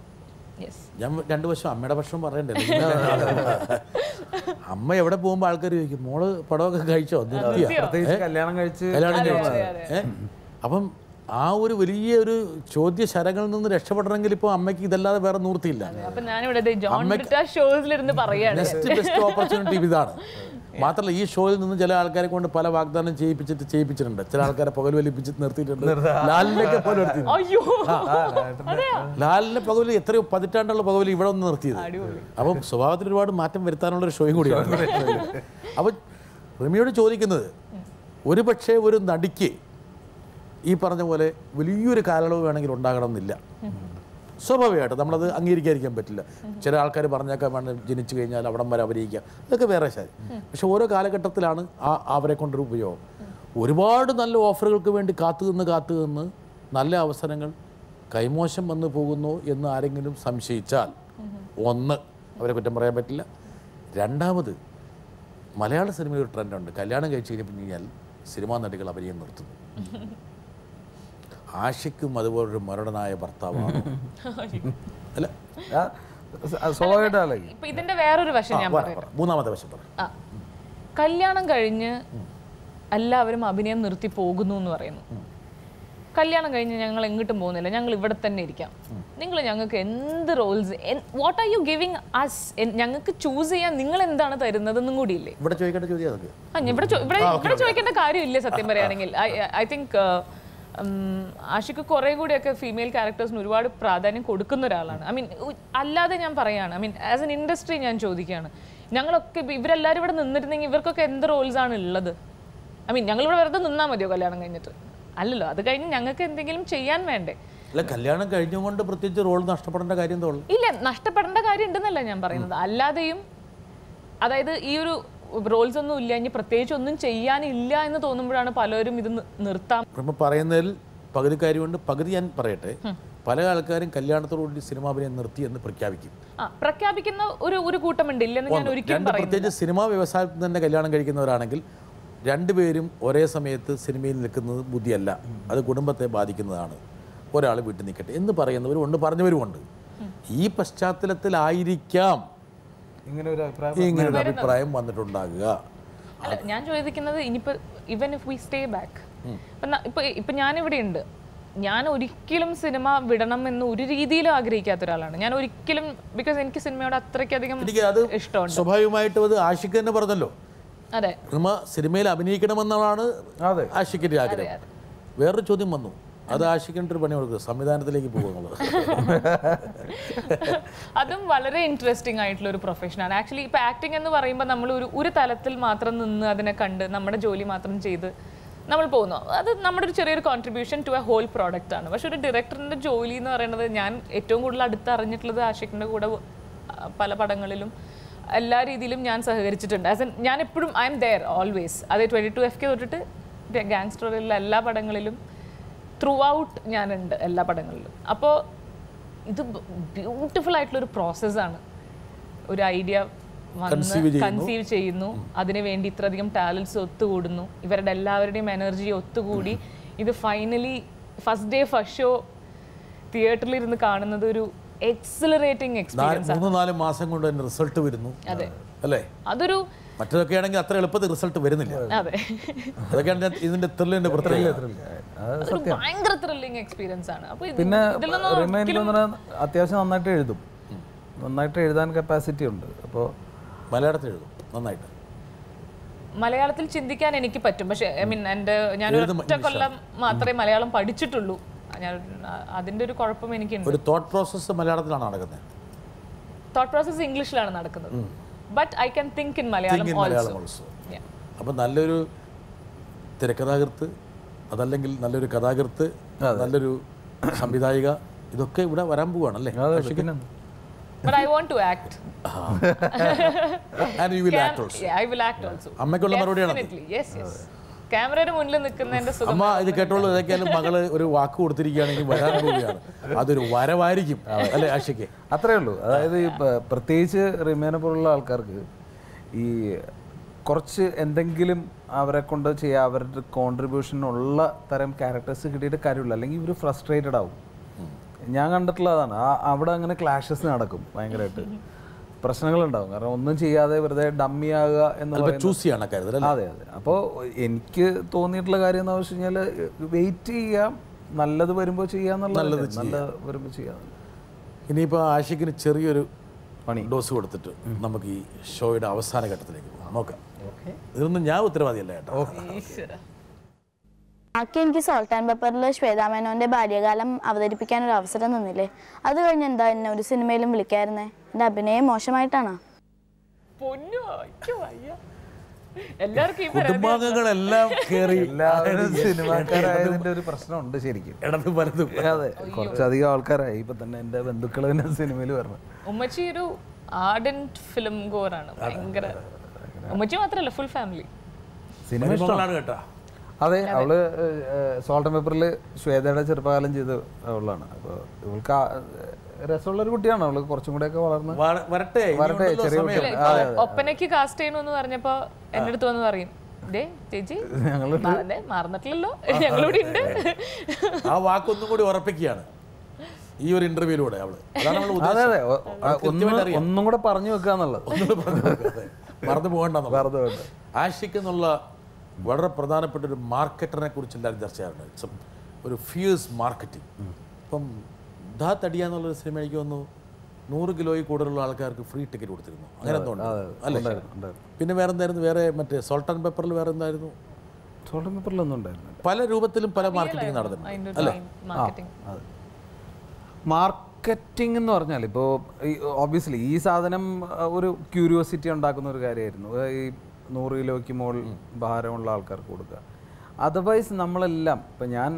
ഞാൻ 2 വശം, അമ്മയുടെ പക്ഷം പറയണ്ടേ. അമ്മ എവിടെ പോകുമ്പോൾ ആൾക്കാർ ചോദിക്കും, മോള് പടമൊക്കെ കഴിച്ചോ, കല്യാണം കഴിച്ച്. അപ്പം ആ ഒരു വലിയൊരു ചോദ്യശരങ്ങളിൽ നിന്ന് രക്ഷപ്പെടണമെങ്കിൽ ഇപ്പോൾ അമ്മയ്ക്ക് ഇതല്ലാതെ വേറെ നിവൃത്തിയില്ല. നെക്സ്റ്റ് ബെസ്റ്റ് ഓപ്പർച്യൂണിറ്റി ഇതാണ്. മാത്രമല്ല ഈ ഷോയിൽ നിന്ന് ചില ആൾക്കാരെ കൊണ്ട് പല വാഗ്ദാനം ചെയ്യിപ്പിച്ചിട്ടുണ്ട്. ചില ആൾക്കാരെ പകൽ വലിപ്പിച്ച് നിർത്തിയിട്ടുണ്ട്. ലാലിനൊക്കെ പോലെ ലാലിന്റെ പകൽ എത്രയോ പതിറ്റാണ്ടുള്ള പകൽ ഇവിടെ ഒന്ന് നിർത്തിയത്. അപ്പം സ്വഭാവത്തിൽ ഒരുപാട് മാറ്റം വരുത്താനുള്ള ഒരു ഷോയും കൂടിയാണ്. അപ്പം റിമിയോട് ചോദിക്കുന്നത്, ഒരു പക്ഷേ ഒരു നടിക്ക് ഈ പറഞ്ഞ പോലെ വലിയൊരു കാലയളവ് വേണമെങ്കിൽ ഉണ്ടാകണമെന്നില്ല. സ്വാഭാവികമായിട്ട് നമ്മളത് അംഗീകരിക്കാതിരിക്കാൻ പറ്റില്ല. ചില ആൾക്കാർ പറഞ്ഞേക്കാൻ വേണം ജനിച്ചു കഴിഞ്ഞാൽ അവിടം വരെ അഭിനയിക്കുക, ഇതൊക്കെ വേറെ ശരി. പക്ഷെ ഓരോ കാലഘട്ടത്തിലാണ് അവരെ കൊണ്ടൊരു ഉപയോഗം. ഒരുപാട് നല്ല ഓഫറുകൾക്ക് വേണ്ടി കാത്തുനിന്ന് നല്ല അവസരങ്ങൾ കൈമോശം വന്നു പോകുന്നു എന്ന് ആരെങ്കിലും സംശയിച്ചാൽ, ഒന്ന്, അവരെ കുറ്റം പറയാൻ പറ്റില്ല. രണ്ടാമത്, മലയാള സിനിമയിൽ ഒരു ട്രെൻഡുണ്ട്, കല്യാണം കഴിച്ച് കഴിഞ്ഞാൽ സിനിമാ നടികൾ അഭിനയം നിർത്തുന്നു. ആഷിക്കും അതുപോലൊരു മരണനായ ഭർത്താവാണ് അല്ല? ഇതിന്റെ വേറൊരു വശം ഞാൻ പറയാം. 3ാമത്തെ വശം പറയാം. കല്യാണം കഴിഞ്ഞ് എല്ലാവരും അഭിനയം നിർത്തി പോകുന്നു എന്ന് പറയുന്നു. കല്യാണം കഴിഞ്ഞ് ഞങ്ങൾ എങ്ങോട്ടും പോകുന്നില്ല, ഞങ്ങൾ ഇവിടെ തന്നെ ഇരിക്കാം, നിങ്ങൾ ഞങ്ങൾക്ക് എന്ത് roles, what are you giving us, ഞങ്ങൾക്ക് ചൂസ് ചെയ്യാൻ നിങ്ങൾ എന്താണ് തരുന്നതെന്നും കൂടിയില്ലേ? ഇവിടെ ചോദിക്കേണ്ട ചോദ്യം ഇവിടെ ചോദിക്കേണ്ട കാര്യമില്ല സത്യം പറയുകയാണെങ്കിൽ. ഐ തിങ്ക് ആഷിക്ക് കുറേ കൂടിയൊക്കെ ഫീമെയിൽ ക്യാരക്ടേഴ്സിന് ഒരുപാട് പ്രാധാന്യം കൊടുക്കുന്ന ഒരാളാണ്. ഐ മീൻ അല്ലാതെ ഞാൻ പറയുകയാണ്, I mean as an industry ഞാൻ ചോദിക്കുകയാണ്, ഞങ്ങളൊക്കെ ഇവരെല്ലാവരും ഇവിടെ നിന്നിരുന്നെങ്കിൽ ഇവർക്കൊക്കെ എന്ത് റോൾസ് ആണ് ഉള്ളത്? ഐ മീൻ ഞങ്ങളിവിടെ വെറുതെ നിന്നാൽ മതിയോ കല്യാണം കഴിഞ്ഞിട്ട്? അല്ലല്ലോ, അത് കഴിഞ്ഞ് ഞങ്ങൾക്ക് എന്തെങ്കിലും ചെയ്യാൻ വേണ്ടേ? അല്ല, കല്യാണം കഴിഞ്ഞുകൊണ്ട് പ്രത്യേകിച്ച് റോൾ നഷ്ടപ്പെടേണ്ട കാര്യം തോന്നുന്നു. ഇല്ല, നഷ്ടപ്പെടേണ്ട കാര്യം ഉണ്ടെന്നല്ല ഞാൻ പറയുന്നത്. അല്ലാതെയും അതായത് ഈ ഒരു റോൾസ് ഒന്നും ഇല്ല, ഇനി പ്രത്യേകിച്ച് ഒന്നും ചെയ്യാനില്ല എന്ന് തോന്നുമ്പോഴാണ് പലരും ഇത് നിർത്താം. പറയുന്നതിൽ പകുതി കാര്യമുണ്ട്, പകുതി ഞാൻ പറയട്ടെ. പല ആൾക്കാരും കല്യാണത്തോടുകൂടി സിനിമാ അഭിനയം നിർത്തി എന്ന് പ്രഖ്യാപിക്കുന്ന ഒരു കൂട്ടമുണ്ട്, ഇല്ലെന്ന് ഞാൻ ഒരിക്കലും പറയുന്നില്ല. പ്രത്യേകിച്ച് സിനിമാ വ്യവസായത്തിൽ തന്നെ കല്യാണം കഴിക്കുന്നവരാണെങ്കിൽ രണ്ടുപേരും ഒരേ സമയത്ത് സിനിമയിൽ നിൽക്കുന്നത് ബുദ്ധിയല്ല, അത് കുടുംബത്തെ ബാധിക്കുന്നതാണ്, ഒരാൾ വീട്ടിൽ നിൽക്കട്ടെ എന്ന് പറയുന്നവരും ഉണ്ട്, പറഞ്ഞവരുമുണ്ട്. ഈ പശ്ചാത്തലത്തിലായിരിക്കാം ഇങ്ങനെ ഒരു അഭിപ്രായം വന്നിട്ടുണ്ടാകുക. അല്ല, ഞാൻ ചോദിക്കുന്നത് ഇനിയിപ്പോൾ even if we stay back, ഇപ്പം ഞാനിവിടെ ഉണ്ട്, ഞാൻ ഒരിക്കലും സിനിമ വിടണം എന്ന് ഒരു രീതിയിലും ആഗ്രഹിക്കാത്ത ഒരാളാണ് ഞാൻ. ഒരിക്കലും, ബിക്കോസ് എനിക്ക് സിനിമയോട് അത്രയ്ക്കധികം ഇഷ്ടമുണ്ട്. സ്വാഭാവികമായിട്ടും അത് ആഷിഖ് തന്നെ പറഞ്ഞല്ലോ, അതെ, സിനിമയിൽ അഭിനയിക്കണമെന്നാണ് ആഷിഖിന്റെ ആഗ്രഹം. വേറൊരു ചോദ്യം വന്നു, അത് ആഷിഖിന്റെ ഒരു പണി കൊടുക്കുക, സംവിധാനത്തിലേക്ക് പോകുന്നത്. അതും വളരെ ഇൻട്രസ്റ്റിംഗ് ആയിട്ടുള്ള ഒരു പ്രൊഫഷനാണ് ആക്ച്വലി. ഇപ്പൊ ആക്ടിങ് എന്ന് പറയുമ്പോൾ നമ്മൾ ഒരു തലത്തിൽ മാത്രം നിന്ന് അതിനെ കണ്ട് നമ്മുടെ ജോലി മാത്രം ചെയ്ത് നമ്മൾ പോകുന്നു. അത് നമ്മുടെ ഒരു ചെറിയൊരു contribution to a whole product ആണ്. പക്ഷെ ഒരു ഡയറക്ടറിന്റെ ജോലി എന്ന് പറയുന്നത്, ഞാൻ ഏറ്റവും കൂടുതൽ അടുത്ത് അറിഞ്ഞിട്ടുള്ളത് ആഷിഖിന്റെ കൂടെ പല പടങ്ങളിലും എല്ലാ രീതിയിലും ഞാൻ സഹകരിച്ചിട്ടുണ്ട്. ആസ് എൻ ഞാൻ എപ്പോഴും ഐ എം ദെയർ ഓൾവേസ്. അതേ 22FK തൊട്ടിട്ട് ഗാങ്സ്റ്ററിലുള്ള എല്ലാ പടങ്ങളിലും ത്രൂ ഔട്ട് ഞാനുണ്ട്, എല്ലാ പടങ്ങളിലും. അപ്പോൾ ഇത് ബ്യൂട്ടിഫുൾ ആയിട്ടുള്ളൊരു പ്രോസസ്സാണ്. ഒരു ഐഡിയ വന്ന് കൺസീവ് ചെയ്യുന്നു, അതിനു വേണ്ടി ഇത്രയധികം ടാലൻറ്റ്സ് ഒത്തുകൂടുന്നു, ഇവരുടെ എല്ലാവരുടെയും എനർജി ഒത്തുകൂടി ഇത് finally first day first show തിയേറ്ററിൽ ഇരുന്ന് കാണുന്നത് ഒരു എക്സിലറേറ്റിംഗ് എക്സ്പീരിയൻസ് ആണ്. 3-4 മാസം കൊണ്ട് തന്നെ റിസൾട്ട് വരുന്നു. അതെ, അല്ലേ? അതൊരു മറ്റൊക്കെ ആണെങ്കിൽ അത്ര എളുപ്പത്തിൽ റിസൾട്ട് വരുന്നില്ല. അതെ, അതൊക്കെയാണ് ഇതിന്റെ ത്രില്ലിന്റെ പ്രത്യേകത. ഭയങ്കര ത്രില്ലിംഗ് എക്സ്പീരിയൻസ് ആണ്. പിന്നെ അത്യാവശ്യം നന്നായിട്ട് എഴുതും, നന്നായിട്ട് എഴുതാൻ കപ്പാസിറ്റി ഉണ്ട്. അപ്പോൾ മലയാളത്തിൽ എഴുതും നന്നായിട്ട്. മലയാളത്തിൽ ചിന്തിക്കാൻ എനിക്ക് പറ്റും, പക്ഷേ ഐ മീൻ ഞാൻ ഒറ്റ കൊല്ലം മാത്രമേ മലയാളം പഠിച്ചിട്ടുള്ളൂ. ഞാൻ അതിന്റെ ഒരു കുഴപ്പം എനിക്കുണ്ട്. ഒരു തോട്ട് പ്രോസസ്സ് മലയാളത്തിലാണ് നടക്കുന്നത്, തോട്ട് പ്രോസസ്സ് ഇംഗ്ലീഷിലാണ് നടക്കുന്നത്. But I can think in Malayalam also. അപ്പം നല്ലൊരു തിരക്കഥാകൃത്ത്, അതല്ലെങ്കിൽ നല്ലൊരു കഥാകൃത്ത്, നല്ലൊരു സംവിധായിക, ഇതൊക്കെ ഇവിടെ വരാൻ പോവാണല്ലേ? But I want to act. And you will act also. Yeah, I will act also. അമ്മയ്ക്കുള്ള മറുപടിയാണ്. Definitely, yes, yes. ക്യാമറയുടെ മുന്നിൽ നിൽക്കുന്നതിന്റെ സുഖം. അമ്മ ഇത് കേട്ടോളൂ, ഏതൊക്കെയാലും മകള് ഒരു വാക്ക് കൊടുത്തിരിക്കുകയാണെങ്കിൽ വരാൻ പോവുകയാണ്, അതൊരു വരവായിരിക്കും അല്ലേ ആഷിക്ക്? അത്രേ ഉള്ളൂ. അതായത് ഈ പ്രത്യേകിച്ച് റിമേനെ പോലുള്ള ആൾക്കാർക്ക് ഈ കുറച്ച് എന്തെങ്കിലും അവരെ കൊണ്ട് ചെയ്യുക, അവരുടെ കോൺട്രിബ്യൂഷനുള്ള തരം ക്യാരക്ടേഴ്സ് കിട്ടിയിട്ട് കാര്യമില്ല, അല്ലെങ്കിൽ ഇവർ ഫ്രസ്ട്രേറ്റഡ് ആവും. ഞാൻ കണ്ടിട്ടുള്ളതാണ്. അവിടെ അങ്ങനെ ക്ലാഷസ് നടക്കും, ഭയങ്കരമായിട്ട് പ്രശ്നങ്ങളുണ്ടാവും. കാരണം ഒന്നും ചെയ്യാതെ വെറുതെ ഡമ്മി ആകുക എന്നുള്ളത്. അതെ അതെ. അപ്പോൾ എനിക്ക് തോന്നിയിട്ടുള്ള കാര്യം എന്താ വെച്ച് കഴിഞ്ഞാൽ, വെയിറ്റ് ചെയ്യാം, നല്ലത് വരുമ്പോൾ ചെയ്യാന്നുള്ളത്, നല്ല വരുമ്പോൾ ചെയ്യാം. ഇനിയിപ്പോൾ ആഷിക്കിന് ചെറിയൊരു ഡോസ് കൊടുത്തിട്ട് നമുക്ക് ഈ ഷോയുടെ അവസാന ഘട്ടത്തിലേക്ക് നോക്കാം. ഇതൊന്നും ഞാൻ ഉത്തരവാദിയല്ല കേട്ടോ. ആക്കി എനിക്ക് സോൾട്ട് ആൻഡ് പെപ്പറിൽ ശ്വേതാ മേനോന്റെ ബാല്യകാലം അവതരിപ്പിക്കാൻ ഒരു അവസരം തന്നില്ലേ? അത് കഴിഞ്ഞ് എന്താ എന്നെ ഒരു സിനിമയിലും വിളിക്കായിരുന്നേ? എന്റെ അഭിനയം മോശമായിട്ടാണോ? കുടുംബാംഗങ്ങളെല്ലാം കേറി സിനിമാക്കാരായതിന്റെ ഒരു പ്രശ്നമുണ്ട് ശരിക്കും. അതെ, കുറച്ചധികം ആൾക്കാരായി ഇപ്പൊ തന്നെ. എന്റെ ബന്ധുക്കൾ തന്നെ സിനിമയിൽ വരണം. ഉമ്മച്ചി ഒരു ആർഡന്റ് ഫിലിം ഗോറാണ്, ഭയങ്കര. ഉമ്മച്ചി മാത്രല്ല, ഫുൾ ഫാമിലി സിനിമ ഇഷ്ടമാണ് കേട്ടോ. അതെ, അവള് സോൾട്ട് ആൻഡ് പെപ്പറിൽ ശ്വേതയുടെ ചെറുപ്പകാലം ചെയ്ത അവളാണ്. അപ്പോൾ ഇവൾക്ക് രസമുള്ളൊരു കുട്ടിയാണ്. അവള് കുറച്ചും കൂടെ ഒക്കെ വരട്ടെ, ചെറിയ കുട്ടിയാണ്. ഒപ്പനയ്ക്ക് കാസ്റ്റ് ചെയ്യണമെന്ന് പറഞ്ഞപ്പോ എന്റെ അടുത്ത് വന്ന് പറയും, ചേച്ചി മറന്നിട്ടില്ലല്ലോ, ഞങ്ങളിവിടെ ഉണ്ട്. ആ വാക്കൊന്നും കൂടി ഉറപ്പിക്കുകയാണ് ഈ ഒരു ഇന്റർവ്യൂയിലൂടെ അവള്. അതെ അതെ, ഒന്നും കൂടെ പറഞ്ഞു വെക്കാന്നുള്ളത്, മറന്നു പോകണ്ട. ആഷിക്ക് എന്നുള്ള വളരെ പ്രധാനപ്പെട്ട ഒരു മാർക്കറ്ററിനെ കുറിച്ച് എല്ലാവരും ചർച്ച ചെയ്യാറുണ്ട്. ഒരു ഫിയേഴ്സ് മാർക്കറ്റിംഗ്. ഇപ്പം ധാ തടിയ എന്നുള്ളൊരു സിനിമ എനിക്ക് വന്നു 100 കിലോയിൽ കൂടുതലുള്ള ആൾക്കാർക്ക് ഫ്രീ ടിക്കറ്റ് കൊടുത്തിരുന്നു. അങ്ങനെ എന്തോ അല്ലേ? പിന്നെ വേറെ എന്തായിരുന്നു? വേറെ മറ്റേ സോൾട്ട് ആൻഡ് പെപ്പറിൽ വേറെ എന്തായിരുന്നു? സോൾട്ട് ആൻഡ് പെപ്പറിലൊന്നും ഉണ്ടായിരുന്നു. പല രൂപത്തിലും പല മാർക്കറ്റിംഗ് നടന്നിട്ടുണ്ട് അല്ലേ? മാർക്കറ്റിംഗ് എന്ന് പറഞ്ഞാൽ ഇപ്പോൾ ഓബ്വിയസ്ലി ഈ സാധനം ഒരു ക്യൂരിയോസിറ്റി ഉണ്ടാക്കുന്ന ഒരു കാര്യമായിരുന്നു. ഈ 100 കിലോയ്ക്ക് മുകളിൽ ഭാരമുള്ള ആൾക്കാർക്ക് കൊടുക്കുക. അതർവൈസ് നമ്മളെല്ലാം ഇപ്പം ഞാൻ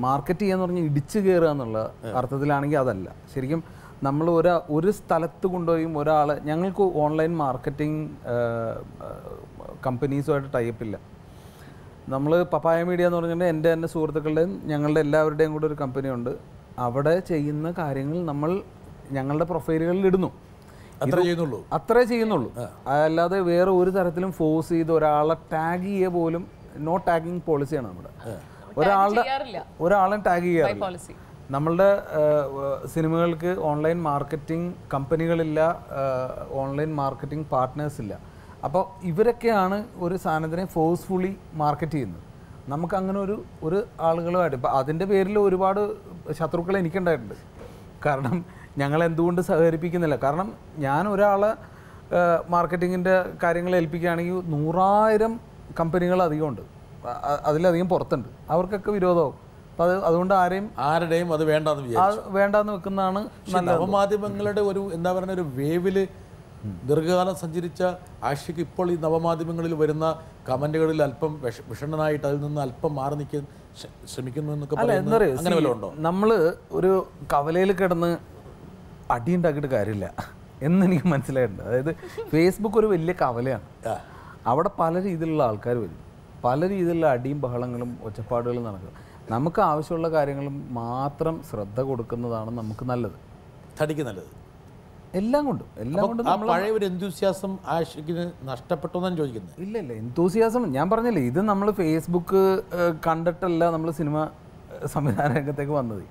മാർക്കറ്റ് ചെയ്യാന്ന് പറഞ്ഞാൽ ഇടിച്ചു കയറുക എന്നുള്ള അർത്ഥത്തിലാണെങ്കിൽ അതല്ല. ശരിക്കും നമ്മൾ ഒരു സ്ഥലത്ത് കൊണ്ടുപോയി ഒരാളെ, ഞങ്ങൾക്ക് ഓൺലൈൻ മാർക്കറ്റിംഗ് കമ്പനീസുമായിട്ട് ടൈപ്പില്ല. നമ്മൾ പപ്പായ മീഡിയ എന്ന് പറഞ്ഞിട്ടുണ്ടെങ്കിൽ എൻ്റെ തന്നെ സുഹൃത്തുക്കളുടെയും ഞങ്ങളുടെ എല്ലാവരുടെയും കൂടെ ഒരു കമ്പനിയുണ്ട്. അവിടെ ചെയ്യുന്ന കാര്യങ്ങൾ നമ്മൾ ഞങ്ങളുടെ പ്രൊഫൈലുകളിൽ ഇടുന്നു. അത്രേ ചെയ്യുന്നുള്ളൂ. അല്ലാതെ വേറെ ഒരു തരത്തിലും ഫോഴ്സ് ചെയ്ത് ഒരാളെ ടാഗ് ചെയ്യുക പോലും, നോ ടാഗിങ് പോളിസിയാണ് നമ്മുടെ. ഒരാളെ ടാഗ് ചെയ്യാറില്ല. നമ്മളുടെ സിനിമകൾക്ക് ഓൺലൈൻ മാർക്കറ്റിംഗ് കമ്പനികളില്ല, ഓൺലൈൻ മാർക്കറ്റിംഗ് പാർട്ട്നേഴ്സ് ഇല്ല. അപ്പോൾ ഇവരൊക്കെയാണ് ഒരു സാധനത്തിനെ ഫോഴ്സ്ഫുള്ളി മാർക്കറ്റ് ചെയ്യുന്നത്. നമുക്ക് അങ്ങനെ ഒരു ആളുകളുമായിട്ട് ഇപ്പം അതിൻ്റെ പേരിൽ ഒരുപാട് ശത്രുക്കൾ എനിക്കുണ്ടായിട്ടുണ്ട്. കാരണം ഞങ്ങൾ എന്തുകൊണ്ട് സഹകരിപ്പിക്കുന്നില്ല? കാരണം ഞാൻ ഒരാളെ മാർക്കറ്റിങ്ങിൻ്റെ കാര്യങ്ങൾ ഏൽപ്പിക്കുകയാണെങ്കിൽ 100,000 കമ്പനികൾ അധികമുണ്ട്, അതിലധികം പുറത്തുണ്ട്. അവർക്കൊക്കെ വിരോധമാവും. അപ്പം അതുകൊണ്ട് ആരുടെയും അത് വേണ്ടാന്ന് വെക്കുന്നതാണ് നല്ലത്. നവമാധ്യമങ്ങളുടെ ഒരു എന്താ പറയുക, ഒരു വേവിൽ ദീർഘകാലം സഞ്ചരിച്ച ആഷിക്ക് ഇപ്പോൾ ഈ നവമാധ്യമങ്ങളിൽ വരുന്ന കമന്റുകളിൽ അല്പം വിഷണ്ണനായിട്ട് അതിൽ നിന്ന് അല്പം മാറി നിൽക്കാൻ ശ്രമിക്കുന്നു എന്നൊക്കെ പറയുന്നത്. നമ്മൾ ഒരു കവലയിൽ കിടന്ന് അടിയുണ്ടാക്കിയിട്ട് കാര്യമില്ല എന്നെനിക്ക് മനസ്സിലായിട്ടുണ്ട്. അതായത് ഫേസ്ബുക്ക് ഒരു വലിയ കവലയാണ്. അവിടെ പല രീതിയിലുള്ള ആൾക്കാർ വരും, പല രീതിയിലുള്ള അടിയും ബഹളങ്ങളും ഒച്ചപ്പാടുകളും നടക്കും. നമുക്ക് ആവശ്യമുള്ള കാര്യങ്ങളും മാത്രം ശ്രദ്ധ കൊടുക്കുന്നതാണ് നമുക്ക് നല്ലത്, തടിക്ക് നല്ലത്. എല്ലാം കൊണ്ടും പഴയ ഒരു എന്തൂസിയാസം ആഷിക്കിന് നഷ്ടപ്പെട്ടു എന്നാണ് ചോദിക്കുന്നത്. ഇല്ല എന്തൂസിയാസം ഞാൻ പറഞ്ഞില്ലേ, ഇത് നമ്മൾ ഫേസ്ബുക്ക് കണ്ടിട്ടല്ല നമ്മൾ സിനിമ സംവിധാന രംഗത്തേക്ക് വന്നത്.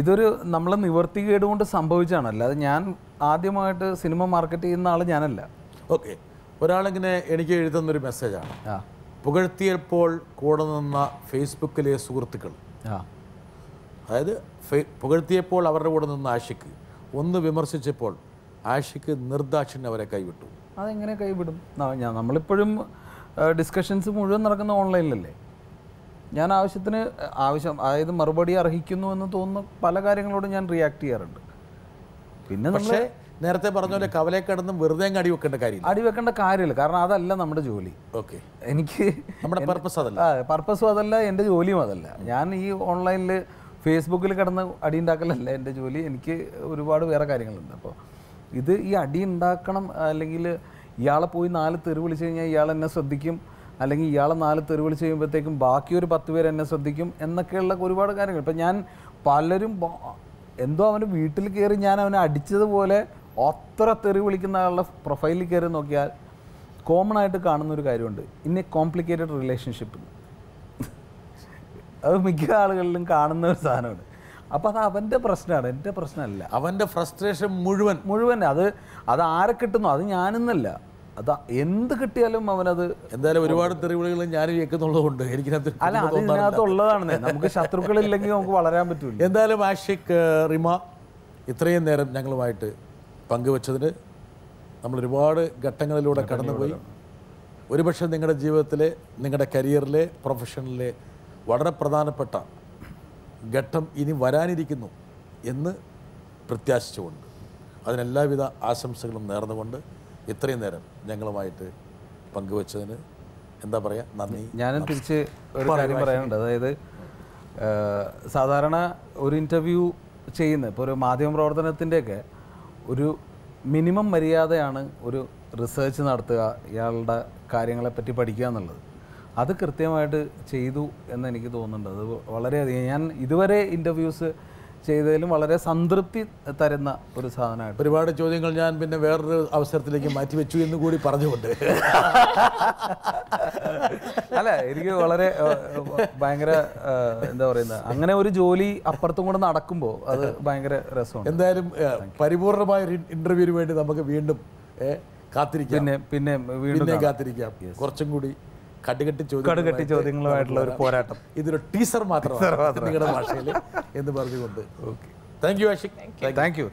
ഇതൊരു നമ്മളെ നിവർത്തികേട് കൊണ്ട് സംഭവിച്ചാണ്. അല്ലാതെ ഞാൻ ആദ്യമായിട്ട് സിനിമ മാർക്കറ്റ് ചെയ്യുന്ന ആൾ ഞാനല്ല. ഓക്കെ, ഒരാളിങ്ങനെ എനിക്ക് എഴുതുന്നൊരു മെസ്സേജാണ്, പുകഴ്ത്തിയപ്പോൾ കൂടെ നിന്ന ഫേസ്ബുക്കിലെ സുഹൃത്തുക്കൾ, അതായത് പുകഴ്ത്തിയപ്പോൾ അവരുടെ കൂടെ നിന്ന ആഷിക്ക് ഒന്ന് വിമർശിച്ചപ്പോൾ ആഷിക്ക് നിർദാക്ഷിണ്യം അവരെ കൈവിട്ടു. അതെങ്ങനെ കൈവിടും? നമ്മളിപ്പോഴും ഡിസ്കഷൻസ് മുഴുവൻ നടക്കുന്ന ഓൺലൈനിലല്ലേ. ഞാൻ അതായത് മറുപടി അർഹിക്കുന്നു എന്ന് തോന്നുന്ന പല കാര്യങ്ങളോടും ഞാൻ റിയാക്ട് ചെയ്യാറുണ്ട്. പിന്നെ പക്ഷേ നേരത്തെ പറഞ്ഞ പോലെ കവലയെ കിടന്നും വെറുതെ അടി വെക്കേണ്ട കാര്യമില്ല. കാരണം അതല്ല നമ്മുടെ ജോലി. ഓക്കെ, എനിക്ക് നമ്മുടെ പർപ്പസും അതല്ല, എൻ്റെ ജോലിയും അതല്ല. ഞാൻ ഈ ഓൺലൈനിൽ ഫേസ്ബുക്കിൽ കിടന്ന് അടി ഉണ്ടാക്കലല്ല എൻ്റെ ജോലി. എനിക്ക് ഒരുപാട് വേറെ കാര്യങ്ങളുണ്ട്. അപ്പോൾ ഈ അടി ഉണ്ടാക്കണം, അല്ലെങ്കിൽ ഇയാളെ പോയി 4 തെറി വിളിച്ച് കഴിഞ്ഞാൽ ഇയാൾ എന്നെ ശ്രദ്ധിക്കും, അല്ലെങ്കിൽ ഇയാളെ 4 തെറി വിളിച്ച് കഴിയുമ്പോഴത്തേക്കും ബാക്കി ഒരു 10 പേര് എന്നെ ശ്രദ്ധിക്കും എന്നൊക്കെയുള്ള ഒരുപാട് കാര്യങ്ങൾ. ഇപ്പം ഞാൻ പലരും എന്തോ അവൻ്റെ വീട്ടിൽ കയറി ഞാൻ അവനെ അടിച്ചതുപോലെ അത്ര തെറി വിളിക്കുന്ന ആളുടെ പ്രൊഫൈലിൽ കയറി നോക്കിയാൽ കോമൺ ആയിട്ട് കാണുന്നൊരു കാര്യമുണ്ട്, ഇൻ എ കോംപ്ലിക്കേറ്റഡ് റിലേഷൻഷിപ്പ്. അത് മിക്ക ആളുകളിലും കാണുന്ന ഒരു സാധനമാണ്. അപ്പോൾ അത് അവൻ്റെ പ്രശ്നമാണ്, എൻ്റെ പ്രശ്നമല്ല. അവൻ്റെ ഫ്രസ്ട്രേഷൻ മുഴുവൻ അത് ആരെ കിട്ടുന്നു, അത് ഞാനെന്നല്ല, അത് എന്ത് കിട്ടിയാലും അവനത്. എന്തായാലും ഒരുപാട് തെറിവിളികൾ ഞാൻ കേൾക്കുന്നുള്ളതുകൊണ്ട് എനിക്കത് അതിനകത്തുള്ളതാണ്. നമുക്ക് ശത്രുക്കളില്ലെങ്കിൽ നമുക്ക് വളരാൻ പറ്റൂല. എന്തായാലും ആഷിഖ്, റിമ ഇത്രയും നേരം ഞങ്ങളുമായിട്ട് പങ്കുവച്ചതിന് നമ്മൾ ഒരുപാട് ഘട്ടങ്ങളിലൂടെ കടന്നുപോയി. ഒരുപക്ഷെ നിങ്ങളുടെ ജീവിതത്തിലെ, നിങ്ങളുടെ കരിയറിലെ, പ്രൊഫഷനിലെ വളരെ പ്രധാനപ്പെട്ട ഘട്ടം ഇനി വരാനിരിക്കുന്നു എന്ന് പ്രത്യാശിച്ചുകൊണ്ട് അതിനെല്ലാവിധ ആശംസകളും നേർന്നുകൊണ്ട് ഇത്രയും നേരം ഞങ്ങളുമായിട്ട് പങ്കുവച്ചതിന് എന്താ പറയുക, നന്ദി. ഞാനും തിരിച്ച് ഒരു കാര്യം പറയാനുണ്ട്. അതായത് സാധാരണ ഒരു ഇൻ്റർവ്യൂ ചെയ്യുന്ന ഇപ്പോൾ ഒരു മാധ്യമ പ്രവർത്തനത്തിൻ്റെയൊക്കെ ഒരു മിനിമം മര്യാദയാണ് ഒരു റിസർച്ച് നടത്തുക, ഇയാളുടെ കാര്യങ്ങളെപ്പറ്റി പഠിക്കുക എന്നുള്ളത്. അത് കൃത്യമായിട്ട് ചെയ്തു എന്ന് എനിക്ക് തോന്നുന്നുണ്ട്. അത് വളരെയധികം ഞാൻ ഇതുവരെ ഇൻ്റർവ്യൂസ് ചെയ്തതിലും വളരെ സംതൃപ്തി തരുന്ന ഒരു സാധനമായിട്ട്. ഒരുപാട് ചോദ്യങ്ങൾ ഞാൻ പിന്നെ വേറൊരു അവസരത്തിലേക്ക് മാറ്റിവെച്ചു എന്ന് കൂടി പറഞ്ഞുകൊണ്ട്. അല്ല, എനിക്ക് വളരെ ഭയങ്കര എന്താ പറയുന്നത്, അങ്ങനെ ഒരു ജോലി അപ്പുറത്തും കൂടെ നടക്കുമ്പോൾ അത് ഭയങ്കര രസമാണ്. എന്തായാലും പരിപൂർണമായ ഒരു ഇൻ്റർവ്യൂവിന് വേണ്ടി നമുക്ക് വീണ്ടും കാത്തിരിക്കാം. പിന്നെ കാത്തിരിക്കാം. കുറച്ചും കൂടി കടുകട്ടി ചോദ്യങ്ങളുമായിട്ടുള്ള ഒരു പോരാട്ടം. ഇതൊരു ടീസർ മാത്രമാണ് നിങ്ങളുടെ ഭാഷയിൽ എന്ന് പറഞ്ഞുകൊണ്ട് thank you Ashiq. Thank U.